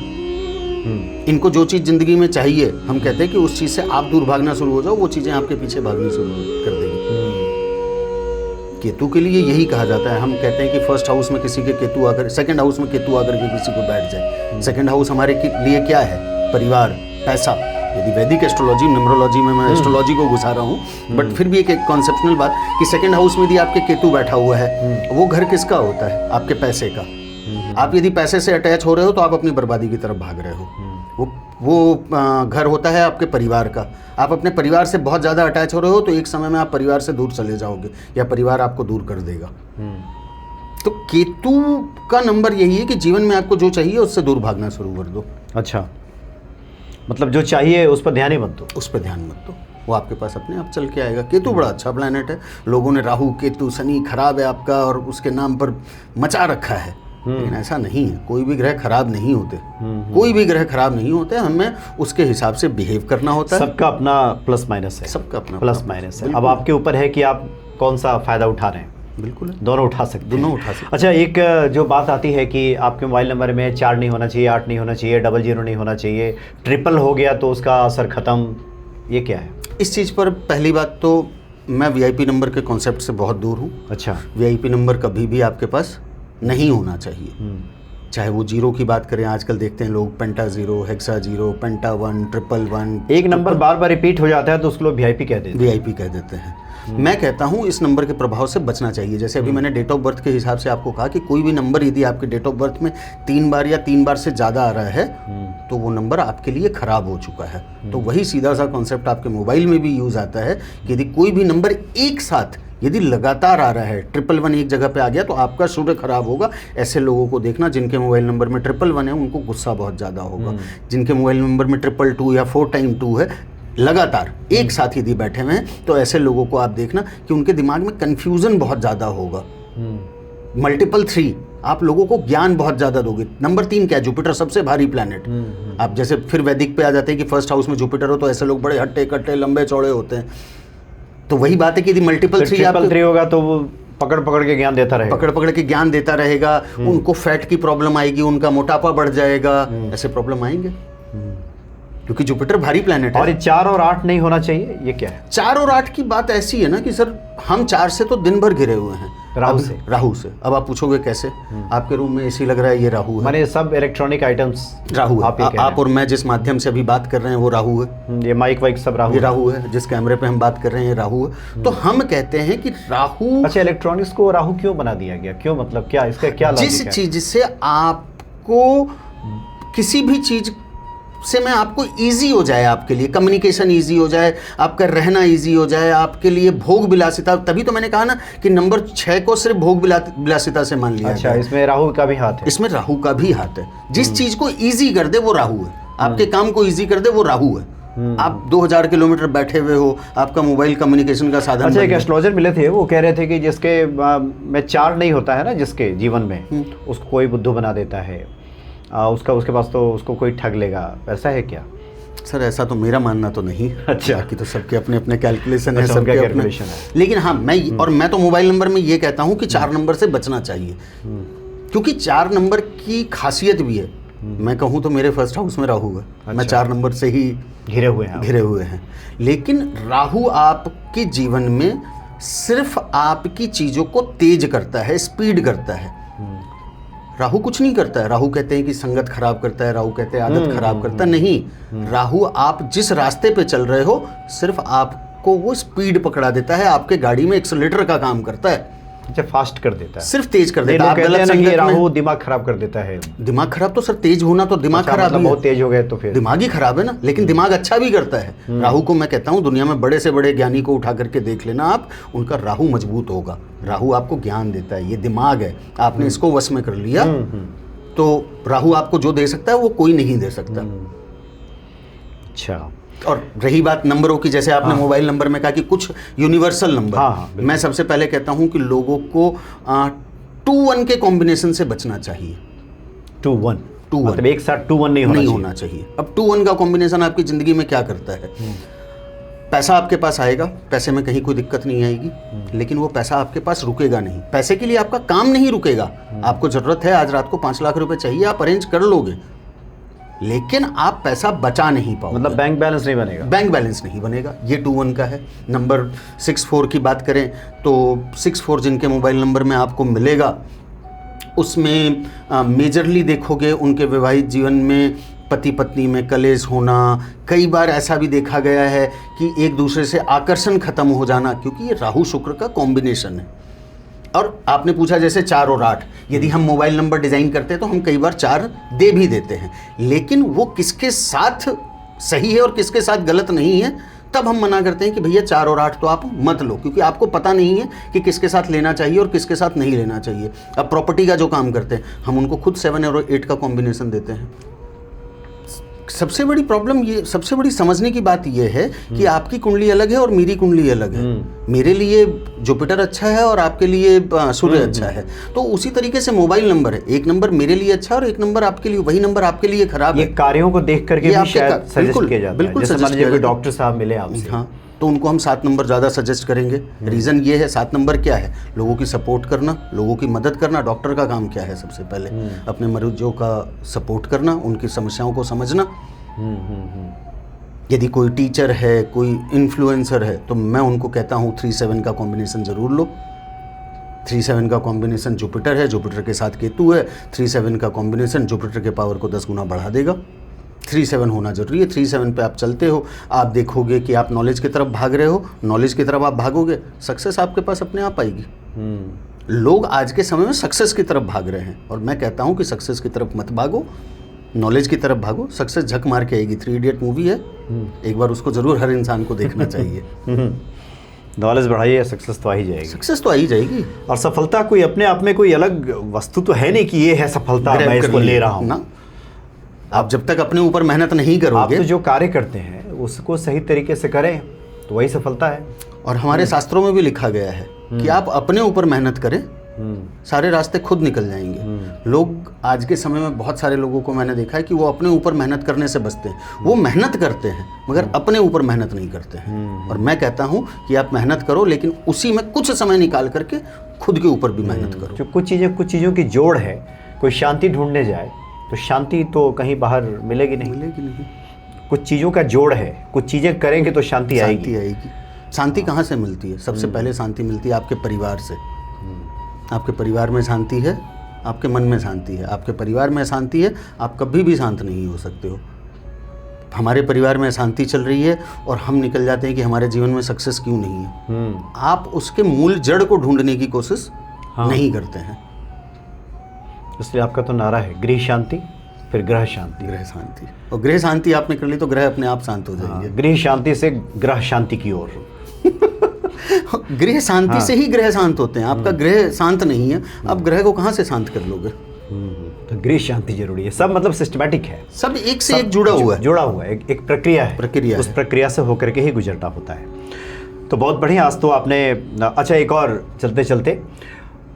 इनको जो चीज जिंदगी में चाहिए, हम कहते हैं कि उस चीज से आप दूर भागना शुरू हो जाओ, वो चीजें आपके पीछे भागनी शुरू कर देंगी। केतु के लिए यही कहा जाता है। हम कहते हैं कि फर्स्ट हाउस में किसी के केतु आकर, सेकंड हाउस में केतु आकर के किसी को बैठ जाए। सेकंड हाउस हमारे लिए क्या है? परिवार, पैसा। यदि वैदिक एस्ट्रोलॉजी, न्यूमरोलॉजी में मैं एस्ट्रोलॉजी को घुसा रहा हूँ, बट फिर भी एक कॉन्सेप्शनल बात कि सेकंड हाउस में यदि आपके केतु बैठा हुआ है, वो घर किसका होता है? आपके पैसे का। आप यदि पैसे से अटैच हो रहे हो तो आप अपनी बर्बादी की तरफ भाग रहे हो। वो घर होता है आपके परिवार का। आप अपने परिवार से बहुत ज़्यादा अटैच हो रहे हो तो एक समय में आप परिवार से दूर चले जाओगे या परिवार आपको दूर कर देगा। तो केतु का नंबर यही है कि जीवन में आपको जो चाहिए उससे दूर भागना शुरू कर दो। अच्छा, मतलब जो चाहिए उस पर ध्यान ही मत दो। उस पर ध्यान मत दो, वो आपके पास अपने आप चल के आएगा। केतु बड़ा अच्छा प्लैनेट है। लोगों ने राहु, केतु, शनि खराब है आपका और उसके नाम पर मचा रखा है। लेकिन ऐसा नहीं है, कोई भी ग्रह खराब नहीं होते, कोई भी ग्रह खराब नहीं होते, हमें उसके हिसाब से बिहेव करना होता है। सबका अपना प्लस माइनस है, सबका अपना प्लस माइनस है। अब आपके ऊपर है कि आप कौन सा फ़ायदा उठा रहे हैं। बिल्कुल है, दोनों उठा सकते हैं, दोनों उठा सकते हैं। अच्छा, एक जो बात आती है कि आपके मोबाइल नंबर में 4 नहीं होना चाहिए, 8 नहीं होना चाहिए, 00 नहीं होना चाहिए, ट्रिपल हो गया तो उसका असर ख़त्म, ये क्या है? इस चीज़ पर पहली बात तो मैं वीआईपी नंबर के कॉन्सेप्ट से बहुत दूर हूँ। अच्छा। वीआईपी नंबर कभी भी आपके पास नहीं होना चाहिए, चाहे वो 0 की बात करें, आजकल देखते हैं लोग पेंटा 0, हेक्सा 0, पेंटा 1, ट्रिपल 1। एक नंबर बार बार रिपीट हो जाता है तो उसको लोग वीआईपी कह देते हैं। वीआईपी कह देते हैं। मैं कहता हूँ इस नंबर के प्रभाव से बचना चाहिए। जैसे अभी मैंने डेट ऑफ बर्थ के हिसाब से आपको कहा कि कोई भी नंबर यदि आपके डेट ऑफ बर्थ में 3 बार या 3 बार से ज़्यादा आ रहा है तो वो नंबर आपके लिए ख़राब हो चुका है। तो वही सीधा सा कॉन्सेप्ट आपके मोबाइल में भी यूज़ आता है कि यदि कोई भी नंबर एक साथ यदि लगातार आ रहा है, 111 एक जगह पे आ गया तो आपका सूर्य खराब होगा। ऐसे लोगों को देखना जिनके मोबाइल नंबर में 111 है, उनको गुस्सा बहुत ज़्यादा होगा। जिनके मोबाइल नंबर में 222 या 4 टाइम 2 है, लगातार एक साथ यदि बैठे हुए हैं, तो ऐसे लोगों को आप देखना कि उनके दिमाग में कन्फ्यूज़न बहुत ज़्यादा होगा। मल्टीपल 3 आप लोगों को ज्ञान बहुत ज़्यादा दोगे। नंबर 3 क्या है? जुपिटर, सबसे भारी प्लैनेट। आप जैसे फिर वैदिक पे आ जाते हैं कि फर्स्ट हाउस में जुपिटर हो तो ऐसे लोग बड़े हट्टे कट्टे लंबे चौड़े होते हैं। तो वही बात है कि यदि मल्टीपल 3 होगा तो वो पकड़ पकड़ के ज्ञान देता रहेगा, पकड़ पकड़ के ज्ञान देता रहेगा। उनको फैट की प्रॉब्लम आएगी, उनका मोटापा बढ़ जाएगा, ऐसे प्रॉब्लम आएंगे क्योंकि जुपिटर भारी प्लैनेट है। और ये 4 और 8 नहीं होना चाहिए, ये क्या है? 4 और 8 की बात ऐसी है ना कि सर हम 4 से तो दिन भर घिरे हुए हैं राहु से। अब आप पूछोगे कैसे? आपके रूम में एसी लग रहा है, ये राहु है। माने सब इलेक्ट्रॉनिक आइटम्स राहु है। आप और मैं जिस माध्यम से अभी बात कर रहे हैं वो राहु है। ये माइक वाइक सब राहु, ये राहु है। जिस कैमरे पे हम बात कर रहे हैं राहु है। तो हम कहते हैं कि राहु। अच्छा, इलेक्ट्रॉनिक्स को राहु क्यों बना दिया गया? क्यों, मतलब क्या इसका क्या लॉजिक है? जिस चीज से आपको किसी भी चीज से मैं आपको इजी हो जाए, आपके लिए कम्युनिकेशन इजी हो जाए, आपका रहना इजी हो जाए, आपके लिए भोग विलासिता। तभी तो मैंने कहा ना कि नंबर 6 को सिर्फ भोग विलासिता से मान लिया। अच्छा, इसमें राहु का भी हाथ है? इसमें राहु का भी हाथ है। जिस चीज को इजी कर दे वो राहु है, आपके काम को इजी कर दे वो राहु है। आप 2000 किलोमीटर बैठे हुए हो, आपका मोबाइल कम्युनिकेशन का साधन। अच्छा, एक एस्ट्रोलॉजर मिले थे, वो कह रहे थे कि जिसके में 4 नहीं होता है ना, जिसके जीवन में, उसको कोई बुद्धू बना देता है, उसके पास तो उसको कोई ठग लेगा। ऐसा है क्या? सर ऐसा तो मेरा मानना तो नहीं। अच्छा, बाकी तो सबके अपने अपने कैलकुलेशन है, सबके कैलकुलेशन है। लेकिन हाँ, मैं तो मोबाइल नंबर में ये कहता हूँ कि 4 नंबर से बचना चाहिए, क्योंकि 4 नंबर की खासियत भी है। मैं कहूँ तो मेरे फर्स्ट हाउस में राहु है। अच्छा। मैं 4 नंबर से ही घिरे हुए हैं। लेकिन राहु आपके जीवन में सिर्फ आपकी चीज़ों को तेज करता है, स्पीड करता है। राहु कुछ नहीं करता है। राहु कहते हैं कि संगत खराब करता है, राहु कहते हैं आदत खराब करता है। नहीं, राहु आप जिस रास्ते पे चल रहे हो सिर्फ आपको वो स्पीड पकड़ा देता है, आपके गाड़ी में एक्सीलरेटर का काम करता है। अच्छा, फास्ट कर देता है, सिर्फ तेज कर देता है। आप गलत संगत राहु दिमाग खराब कर देता है। दिमाग खराब तो सर तेज होना तो दिमाग खराब मतलब बहुत तेज हो गए तो फिर दिमाग ही खराब है ना। लेकिन दिमाग अच्छा भी करता है। राहु को मैं कहता हूँ दुनिया में बड़े से बड़े ज्ञानी को उठा करके देख लेना आप, उनका राहु मजबूत होगा। राहु आपको ज्ञान देता है, ये दिमाग है, आपने इसको वश में कर लिया तो राहु आपको जो दे सकता है वो कोई नहीं दे सकता। अच्छा, और रही बात नंबरों की, जैसे आपने मोबाइल नंबर में कहा कि कुछ यूनिवर्सल नंबर, मैं सबसे पहले कहता हूं कि लोगों को 2-1 के कॉम्बिनेशन से बचना चाहिए। 2-1 मतलब एक साथ 2-1 नहीं होना चाहिए। अब 2-1 का कॉम्बिनेशन आपकी जिंदगी में क्या करता है? पैसा आपके पास आएगा, पैसे में कहीं कोई दिक्कत नहीं आएगी, लेकिन वो पैसा आपके पास रुकेगा नहीं। पैसे के लिए आपका काम नहीं रुकेगा। आपको जरूरत है, आज रात को 5 लाख रुपए चाहिए, आप अरेंज कर लोगे, लेकिन आप पैसा बचा नहीं पाओगे। मतलब बैंक बैलेंस नहीं बनेगा। बैंक बैलेंस नहीं बनेगा। ये 2-1 का है। नंबर 64 की बात करें तो 64 जिनके मोबाइल नंबर में आपको मिलेगा, उसमें मेजरली देखोगे उनके वैवाहिक जीवन में पति पत्नी में कलेश होना, कई बार ऐसा भी देखा गया है कि एक दूसरे से आकर्षण खत्म हो जाना, क्योंकि ये राहु शुक्र का कॉम्बिनेशन है। और आपने पूछा जैसे 4 और 8, यदि हम मोबाइल नंबर डिज़ाइन करते हैं तो हम कई बार 4 दे भी देते हैं, लेकिन वो किसके साथ सही है और किसके साथ गलत नहीं है, तब हम मना करते हैं कि भैया 4 और 8 तो आप मत लो, क्योंकि आपको पता नहीं है कि किसके साथ लेना चाहिए और किसके साथ नहीं लेना चाहिए। अब प्रॉपर्टी का जो काम करते हैं हम उनको खुद 7 और 8 का कॉम्बिनेशन देते हैं। सबसे बड़ी प्रॉब्लम ये, सबसे बड़ी समझने की बात ये है कि आपकी कुंडली अलग है और मेरी कुंडली अलग है। मेरे लिए जुपिटर अच्छा है और आपके लिए सूर्य अच्छा है। तो उसी तरीके से मोबाइल नंबर है, एक नंबर मेरे लिए अच्छा और एक नंबर आपके लिए, वही नंबर आपके लिए खराब है। ये कार्यों को देख करके भी शायद सजेस्ट किया जाता है। बिल्कुल जैसे मान लीजिए कोई डॉक्टर साहब मिले आपसे, हाँ, तो उनको हम 7 नंबर ज़्यादा सजेस्ट करेंगे। रीज़न ये है, 7 नंबर क्या है? लोगों की सपोर्ट करना, लोगों की मदद करना। डॉक्टर का काम क्या है? सबसे पहले अपने मरीजों का सपोर्ट करना, उनकी समस्याओं को समझना। यदि कोई टीचर है, कोई इन्फ्लुएंसर है, तो मैं उनको कहता हूँ 3-7 का कॉम्बिनेशन ज़रूर लो। 3-7 का कॉम्बिनेशन जुपिटर है, जुपिटर के साथ केतु है। 3-7 का कॉम्बिनेशन जुपिटर के पावर को 10 गुना बढ़ा देगा। 3-7 होना जरूरी है। 3-7 पे आप चलते हो, आप देखोगे कि आप नॉलेज की तरफ भाग रहे हो, नॉलेज की तरफ आप भागोगे, सक्सेस आपके पास अपने आप आएगी। लोग आज के समय में सक्सेस की तरफ भाग रहे हैं और मैं कहता हूँ कि सक्सेस की तरफ मत भागो, नॉलेज की तरफ भागो। सक्सेस झक मार के आएगी। 3 इडियट मूवी है, एक बार उसको जरूर हर इंसान को देखना चाहिए। नॉलेज बढ़ाइए, सक्सेस तो आ ही जाएगी। सक्सेस तो आ ही जाएगी। और सफलता कोई अपने आप में कोई अलग वस्तु तो है नहीं कि ये है सफलता, मैं इसको ले रहा हूँ ना। आप जब तक अपने ऊपर मेहनत नहीं करोगे, आप तो जो कार्य करते हैं उसको सही तरीके से करें तो वही सफलता है। और हमारे शास्त्रों में भी लिखा गया है कि आप अपने ऊपर मेहनत करें, सारे रास्ते खुद निकल जाएंगे। लोग आज के समय में, बहुत सारे लोगों को मैंने देखा है कि वो अपने ऊपर मेहनत करने से बचते हैं। वो मेहनत करते हैं मगर अपने ऊपर मेहनत नहीं करते हैं। और मैं कहता हूँ कि आप मेहनत करो, लेकिन उसी में कुछ समय निकाल करके खुद के ऊपर भी मेहनत करो। जो कुछ चीज़ों की जोड़ है, कोई शांति ढूंढने जाए तो शांति तो कहीं बाहर मिलेगी नहीं। कुछ चीज़ों का जोड़ है, कुछ चीज़ें करेंगे तो शांति आएगी। शांति कहाँ से मिलती है? सबसे पहले शांति मिलती है आपके परिवार से। आपके परिवार में शांति है, आपके मन में शांति है। आपके परिवार में शांति है, आप कभी भी शांत नहीं हो सकते हो। हमारे परिवार में शांति चल रही है और हम निकल जाते हैं कि हमारे जीवन में सक्सेस क्यों नहीं है। आप उसके मूल जड़ को ढूंढने की कोशिश नहीं करते हैं। इसलिए आपका तो नारा है गृह शांति, फिर ग्रह शांति। ग्रह शांति, और ग्रह शांति आपने कर ली तो ग्रह अपने आप शांत हो जाएंगे। गृह शांति से ग्रह शांति की ओर। गृह शांति से ही ग्रह शांत होते हैं। आपका ग्रह शांत नहीं है, आप ग्रह को कहाँ से शांत कर लोगे? तो गृह शांति जरूरी है। सब मतलब सिस्टमैटिक है, सब एक से एक जुड़ा हुआ है। एक प्रक्रिया है, उस प्रक्रिया से होकर के ही गुजरना होता है। तो बहुत बढ़िया। आज तो आपने, अच्छा एक और चलते चलते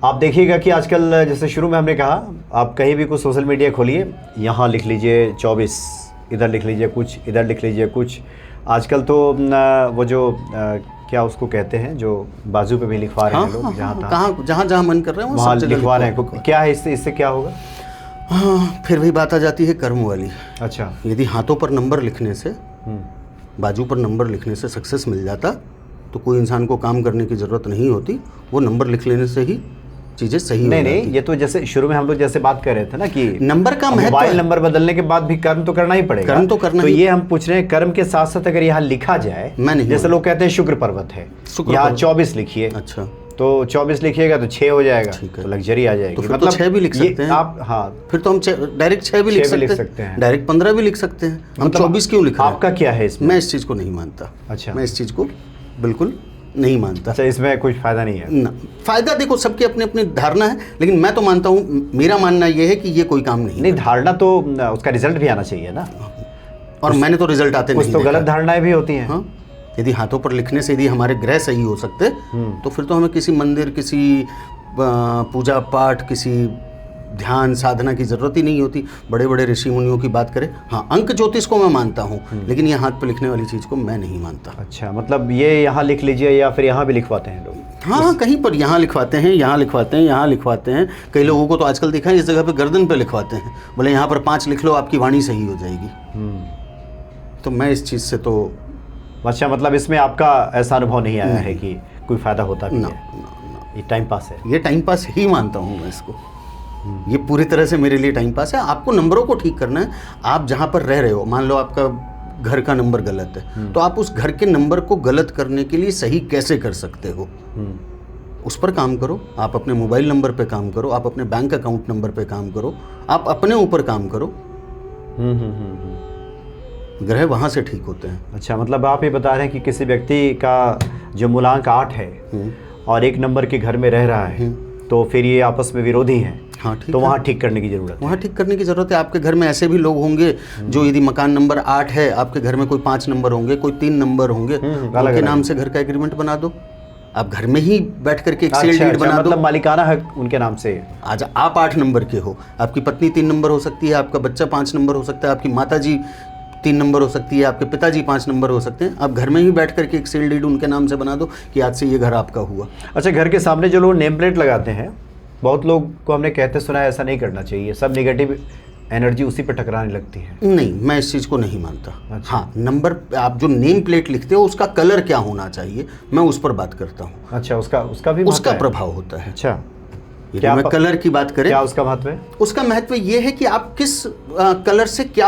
आप देखिएगा कि आजकल, जैसे शुरू में हमने कहा, आप कहीं भी कुछ सोशल मीडिया खोलिए, यहाँ लिख लीजिए 24, इधर लिख लीजिए कुछ, इधर लिख लीजिए कुछ। आजकल तो वो जो क्या उसको कहते हैं, जो बाजू पे भी लिखवा रहे हैं लोग, जहाँ मन कर रहे हैं वहाँ लिखवा रहे हैं। क्या है इससे क्या होगा? हाँ, फिर वही बात आ जाती है कर्म वाली। अच्छा, यदि हाथों पर नंबर लिखने से, बाजू पर नंबर लिखने से सक्सेस मिल जाता तो कोई इंसान को काम करने की ज़रूरत नहीं होती। वो नंबर लिख लेने से ही चीज़ें सही नहीं, ये तो जैसे शुरू में हम लोग जैसे बात कर रहे थे ना कि नंबर का महत्व, मोबाइल नंबर बदलने के बाद भी कर्म तो करना ही पड़ेगा। कर्म तो करना तो ये हम पूछ रहे हैं, कर्म के साथ साथ अगर यहाँ लिखा जाए, जैसे लोग कहते हैं शुक्र पर्वत है, यहाँ 24 लिखिए। अच्छा, तो 24 लिखिएगा तो 6 हो जाएगा, तो लग्जरी आ जाएगी। तो फिर मतलब 6 भी लिख सकते हैं आप। हाँ, फिर तो हम डायरेक्ट 6 भी लिख सकते हैं, डायरेक्ट 15 भी लिख सकते हैं। हम 24 क्यों लिख रहे हैं? आपका क्या है इसमें? मैं इस चीज़ को नहीं मानता। अच्छा, मैं इस चीज़ को बिल्कुल नहीं मानता। अच्छा, इसमें कुछ फायदा नहीं है ना? फायदा देखो, सबकी अपनी अपनी धारणा है, लेकिन मैं तो मानता हूँ, मेरा मानना ये है कि ये कोई काम नहीं। धारणा तो उसका रिजल्ट भी आना चाहिए ना। और मैंने तो रिजल्ट आते नहीं देखा। तो गलत धारणाएं भी होती हैं। हाँ, यदि हाथों पर लिखने से यदि हमारे ग्रह सही हो सकते तो फिर तो हमें किसी मंदिर, किसी पूजा पाठ, किसी ध्यान साधना की ज़रूरत ही नहीं होती। बड़े बड़े ऋषि मुनियों की बात करें, हाँ, अंक ज्योतिष को मैं मानता हूँ, लेकिन ये हाथ पर लिखने वाली चीज़ को मैं नहीं मानता। अच्छा, मतलब ये यहाँ लिख लीजिए या फिर यहाँ भी लिखवाते हैं लोग? हाँ, कहीं पर यहाँ लिखवाते हैं, यहाँ लिखवाते हैं, यहाँ लिखवाते हैं। कई लोगों को तो आजकल देखा है इस जगह पे गर्दन पे लिखवाते हैं, बोले यहाँ पर 5 लिख लो, आपकी वाणी सही हो जाएगी। तो मैं इस चीज़ से तो, अच्छा, मतलब इसमें आपका ऐसा अनुभव नहीं आया है कि कोई फ़ायदा होता भी है? ये टाइम पास है। ये टाइम पास ही मानता हूँ मैं इसको। ये पूरी तरह से मेरे लिए टाइम पास है। आपको नंबरों को ठीक करना है। आप जहाँ पर रह रहे हो, मान लो आपका घर का नंबर गलत है, तो आप उस घर के नंबर को गलत करने के लिए सही कैसे कर सकते हो, उस पर काम करो। आप अपने मोबाइल नंबर पे काम करो, आप अपने बैंक अकाउंट नंबर पे काम करो, आप अपने ऊपर काम करो। ग्रह वहाँ से ठीक होते हैं। अच्छा, मतलब आप ये बता रहे हैं कि किसी व्यक्ति का जो मूलांक 8 है और एक नंबर के घर में रह रहा है, तो फिर ये आपस में विरोधी हैं। हाँ, ठीक तो है। वहाँ ठीक करने की ज़रूरत है। वहाँ ठीक करने की ज़रूरत है। आपके घर में ऐसे भी लोग होंगे जो, यदि मकान नंबर 8 है, आपके घर में कोई 5 नंबर होंगे, कोई 3 नंबर होंगे, उनके नाम से घर का एग्रीमेंट बना दो। आप घर में ही बैठ करके एक सेल डीड बना दो। मतलब मालिकाना हक उनके नाम से। आज आप 8 नंबर के हो, आपकी पत्नी 3 नंबर हो सकती है, आपका बच्चा 5 नंबर हो सकता है, आपकी माता जी 3 नंबर हो सकती है, आपके पिताजी 5 नंबर हो सकते हैं। आप घर में ही बैठ करके एक सेल डीड उनके नाम से बना दो कि आज से ये घर आपका हुआ। अच्छा, घर के सामने जो लोग नेम प्लेट लगाते हैं, बहुत लोग को हमने कहते सुना है ऐसा नहीं करना चाहिए, सब नेगेटिव एनर्जी उसी पर टकराने लगती है। नहीं, मैं इस चीज़ को नहीं मानता। अच्छा। हाँ, नंबर, आप जो नेम प्लेट लिखते हो उसका कलर क्या होना चाहिए, मैं उस पर बात करता हूँ। अच्छा, उसका भी उसका महत्व है? प्रभाव होता है। अच्छा, यदि मैं कलर की बात करें, क्या उसका महत्व है? उसका महत्व ये है कि आप किस कलर से क्या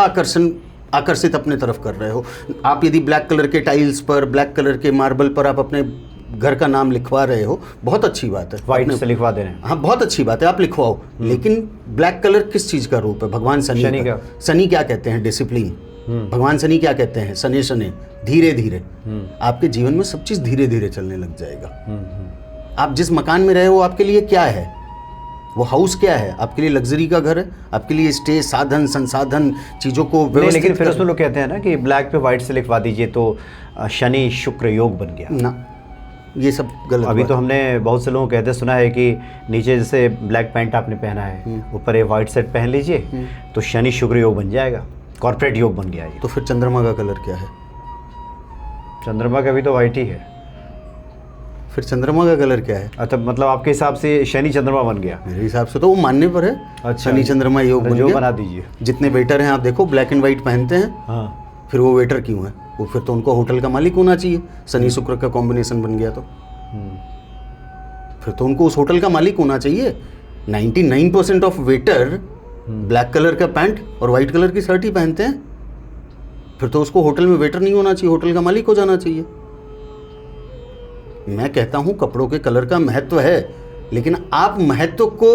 आकर्षित अपने तरफ कर रहे हो। आप यदि ब्लैक कलर के टाइल्स पर, ब्लैक कलर के मार्बल पर आप अपने घर का नाम लिखवा रहे हो, बहुत अच्छी बात है। व्हाइट से लिखवा दे रहे हैं। हाँ, बहुत अच्छी बात है, आप लिखवाओ। लेकिन ब्लैक कलर किस चीज़ का रूप है? भगवान शनि का। शनि क्या कहते हैं? डिसिप्लिन। भगवान शनि क्या कहते हैं? शनि शनि, धीरे धीरे। आपके जीवन में सब चीज़ धीरे धीरे चलने लग जाएगा। आप जिस मकान में रहे हो, आपके लिए क्या है? वो हाउस क्या है? आपके लिए लग्जरी का घर है, आपके लिए स्टे, साधन, संसाधन, चीज़ों को व्यवस्थित। लेकिन फिर उसमें लोग कहते हैं ना कि ब्लैक पे व्हाइट से लिखवा दीजिए तो शनि शुक्र योग बन गया ना, ये सब गलत। अभी तो हमने बहुत से लोगों को कहते सुना है कि नीचे जैसे ब्लैक पैंट आपने पहना है, ऊपर ये व्हाइट शर्ट पहन लीजिए तो शनि शुक्र योग बन जाएगा, कॉर्पोरेट योग बन गया ये। तो फिर चंद्रमा का कलर क्या है? चंद्रमा का भी तो व्हाइट ही है। फिर चंद्रमा का कलर क्या है? अच्छा, मतलब आपके हिसाब से शनि चंद्रमा बन गया? मेरे हिसाब से तो वो मानने पर है। अच्छा, शनि चंद्रमा योग बन गया। बना दीजिए। जितने वेटर हैं आप देखो, ब्लैक एंड व्हाइट पहनते हैं। हाँ, फिर वो वेटर क्यों है? वो फिर तो उनको होटल का मालिक होना चाहिए। शनि शुक्र का कॉम्बिनेशन बन गया तो फिर तो उनको उस होटल का मालिक होना चाहिए। 99% ऑफ वेटर ब्लैक कलर का पैंट और वाइट कलर की शर्ट ही पहनते हैं। फिर तो उसको होटल में वेटर नहीं होना चाहिए, होटल का मालिक हो जाना चाहिए। मैं कहता हूं कपड़ों के कलर का महत्व है, लेकिन आप महत्व को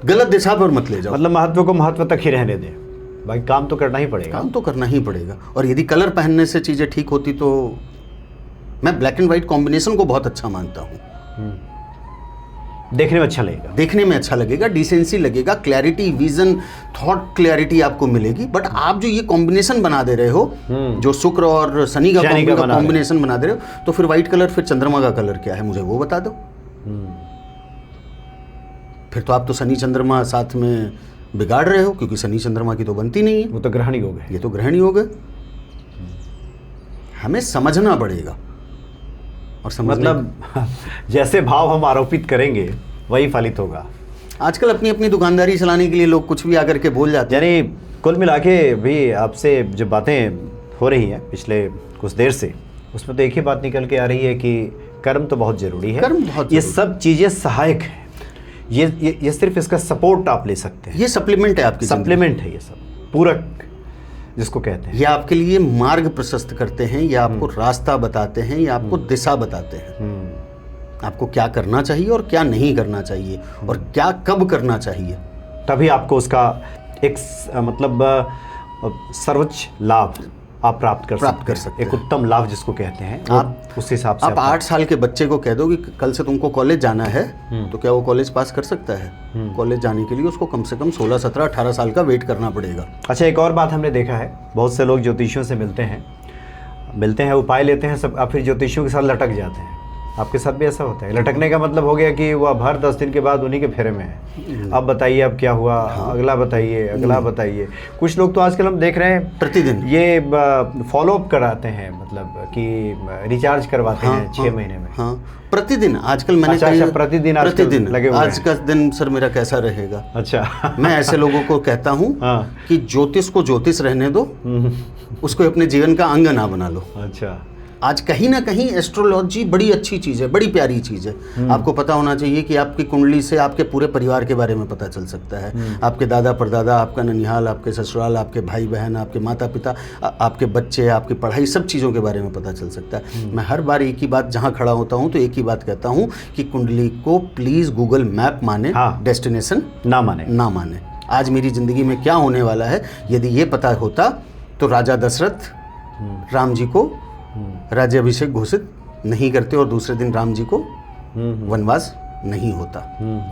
गलत दिशा पर मत ले जाओ। मतलब महत्व को महत्व तक ही रहने दें, भाई काम तो करना ही पड़ेगा। काम तो करना ही पड़ेगा। और यदि कलर पहनने से चीज़ें ठीक होती तो मैं ब्लैक एंड वाइट कॉम्बिनेशन को बहुत अच्छा मानता हूँ। देखने में अच्छा लगेगा, देखने में अच्छा लगेगा, डिसेंसी लगेगा, क्लैरिटी, विजन, थॉट क्लैरिटी आपको मिलेगी। बट आप जो ये कॉम्बिनेशन बना दे रहे हो, जो शुक्र और शनि का कॉम्बिनेशन बना दे रहे हो, तो फिर वाइट कलर, फिर चंद्रमा का कलर क्या है मुझे वो बता दो। फिर तो आप तो शनि चंद्रमा साथ में बिगाड़ रहे हो, क्योंकि शनि चंद्रमा की तो बनती नहीं है। वो तो ग्रहण योग है। ये तो ग्रहण योग है। हमें समझना पड़ेगा। और मतलब जैसे भाव हम आरोपित करेंगे वही फलित होगा। आजकल अपनी अपनी दुकानदारी चलाने के लिए लोग कुछ भी आकर के बोल जाते हैं। यानी कुल मिला के भी आपसे जो बातें हो रही हैं पिछले कुछ देर से, उसमें तो एक ही बात निकल के आ रही है कि कर्म तो बहुत ज़रूरी है। कर्म बहुत ये सब चीज़ें सहायक हैं, ये सिर्फ इसका सपोर्ट आप ले सकते हैं। ये सप्लीमेंट है, आपकी सप्लीमेंट है, ये सब पूरक जिसको कहते हैं। ये आपके लिए मार्ग प्रशस्त करते हैं, या आपको रास्ता बताते हैं, या आपको दिशा बताते हैं। आपको क्या करना चाहिए और क्या नहीं करना चाहिए, और क्या कब करना चाहिए। तभी आपको उसका एक मतलब सर्वोच्च लाभ आप प्राप्त कर सकते हैं। एक उत्तम लाभ जिसको कहते हैं, आप उस हिसाब से आप 8 साल के बच्चे को कह दो कि कल से तुमको कॉलेज जाना है, तो क्या वो कॉलेज पास कर सकता है? कॉलेज जाने के लिए उसको कम से कम 16, 17, 18 साल का वेट करना पड़ेगा। अच्छा, एक और बात हमने देखा है, बहुत से लोग ज्योतिषियों से मिलते हैं, उपाय लेते हैं सब, फिर ज्योतिषियों के साथ लटक जाते हैं। आपके साथ भी ऐसा होता है? लटकने का मतलब हो गया कि वो अब हर 10 दिन के बाद उन्हीं के फेरे में है। अब बताइए अब क्या हुआ, अगला बताइए, अगला बताइए। कुछ लोग तो आजकल हम देख रहे हैं प्रतिदिन ये फॉलो अप कराते हैं, मतलब कि रिचार्ज करवाते हैं 6 महीने में। हाँ, प्रतिदिन। आजकल मैंने प्रतिदिन लगे हुए हैं। आज का दिन सर मेरा कैसा रहेगा। अच्छा मैं ऐसे लोगों को कहता हूँ कि ज्योतिष को ज्योतिष रहने दो, उसको अपने जीवन का अंग ना बना लो। अच्छा, आज कहीं ना कहीं एस्ट्रोलॉजी बड़ी अच्छी चीज़ है, बड़ी प्यारी चीज़ है। आपको पता होना चाहिए कि आपकी कुंडली से आपके पूरे परिवार के बारे में पता चल सकता है। आपके दादा परदादा, आपका ननिहाल, आपके ससुराल, आपके भाई बहन, आपके माता पिता, आपके बच्चे, आपकी पढ़ाई, सब चीज़ों के बारे में पता चल सकता है। मैं हर बार एक ही बात जहाँ खड़ा होता हूँ तो एक ही बात कहता हूँ कि कुंडली को प्लीज़ गूगल मैप माने, डेस्टिनेशन ना माने। आज मेरी ज़िंदगी में क्या होने वाला है, यदि ये पता होता तो राजा दशरथ राम जी को राज्याभिषेक घोषित नहीं करते और दूसरे दिन राम जी को वनवास नहीं होता,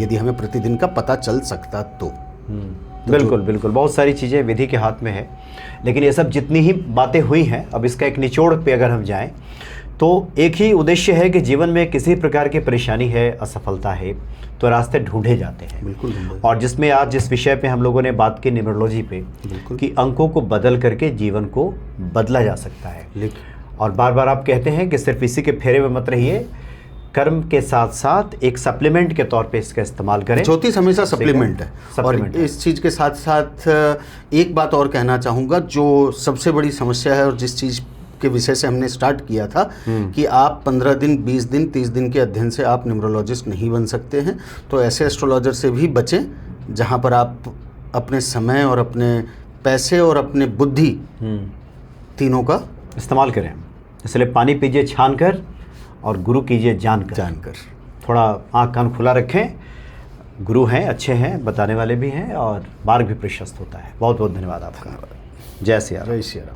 यदि हमें प्रतिदिन का पता चल सकता तो। बिल्कुल बिल्कुल, बहुत सारी चीज़ें विधि के हाथ में है। लेकिन ये सब जितनी ही बातें हुई हैं, अब इसका एक निचोड़ पे अगर हम जाएं तो एक ही उद्देश्य है कि जीवन में किसी प्रकार की परेशानी है, असफलता है, तो रास्ते ढूंढे जाते हैं। बिल्कुल। और जिसमें आज जिस विषय पे हम लोगों ने बात की, न्यूमरोलॉजी पे, कि अंकों को बदल करके जीवन को बदला जा सकता है। और बार बार आप कहते हैं कि सिर्फ इसी के फेरे में मत रहिए, कर्म के साथ साथ एक सप्लीमेंट के तौर पे इसका इस्तेमाल करें। ज्योतिष हमेशा सप्लीमेंट है। और इस चीज़ के साथ साथ एक बात और कहना चाहूँगा, जो सबसे बड़ी समस्या है और जिस चीज़ के विषय से हमने स्टार्ट किया था कि आप 15 दिन, 20 दिन, 30 दिन के अध्ययन से आप न्यूमरोलॉजिस्ट नहीं बन सकते हैं। तो ऐसे एस्ट्रोलॉजर से भी बचें जहाँ पर आप अपने समय और अपने पैसे और अपने बुद्धि तीनों का इस्तेमाल करें। इसलिए पानी पीजिए छान कर और गुरु कीजिए जानकर। थोड़ा आँख कान खुला रखें। गुरु हैं, अच्छे हैं, बताने वाले भी हैं और मार्ग भी प्रशस्त होता है। बहुत बहुत धन्यवाद आपका। जय सिया राम। जय सिया राम।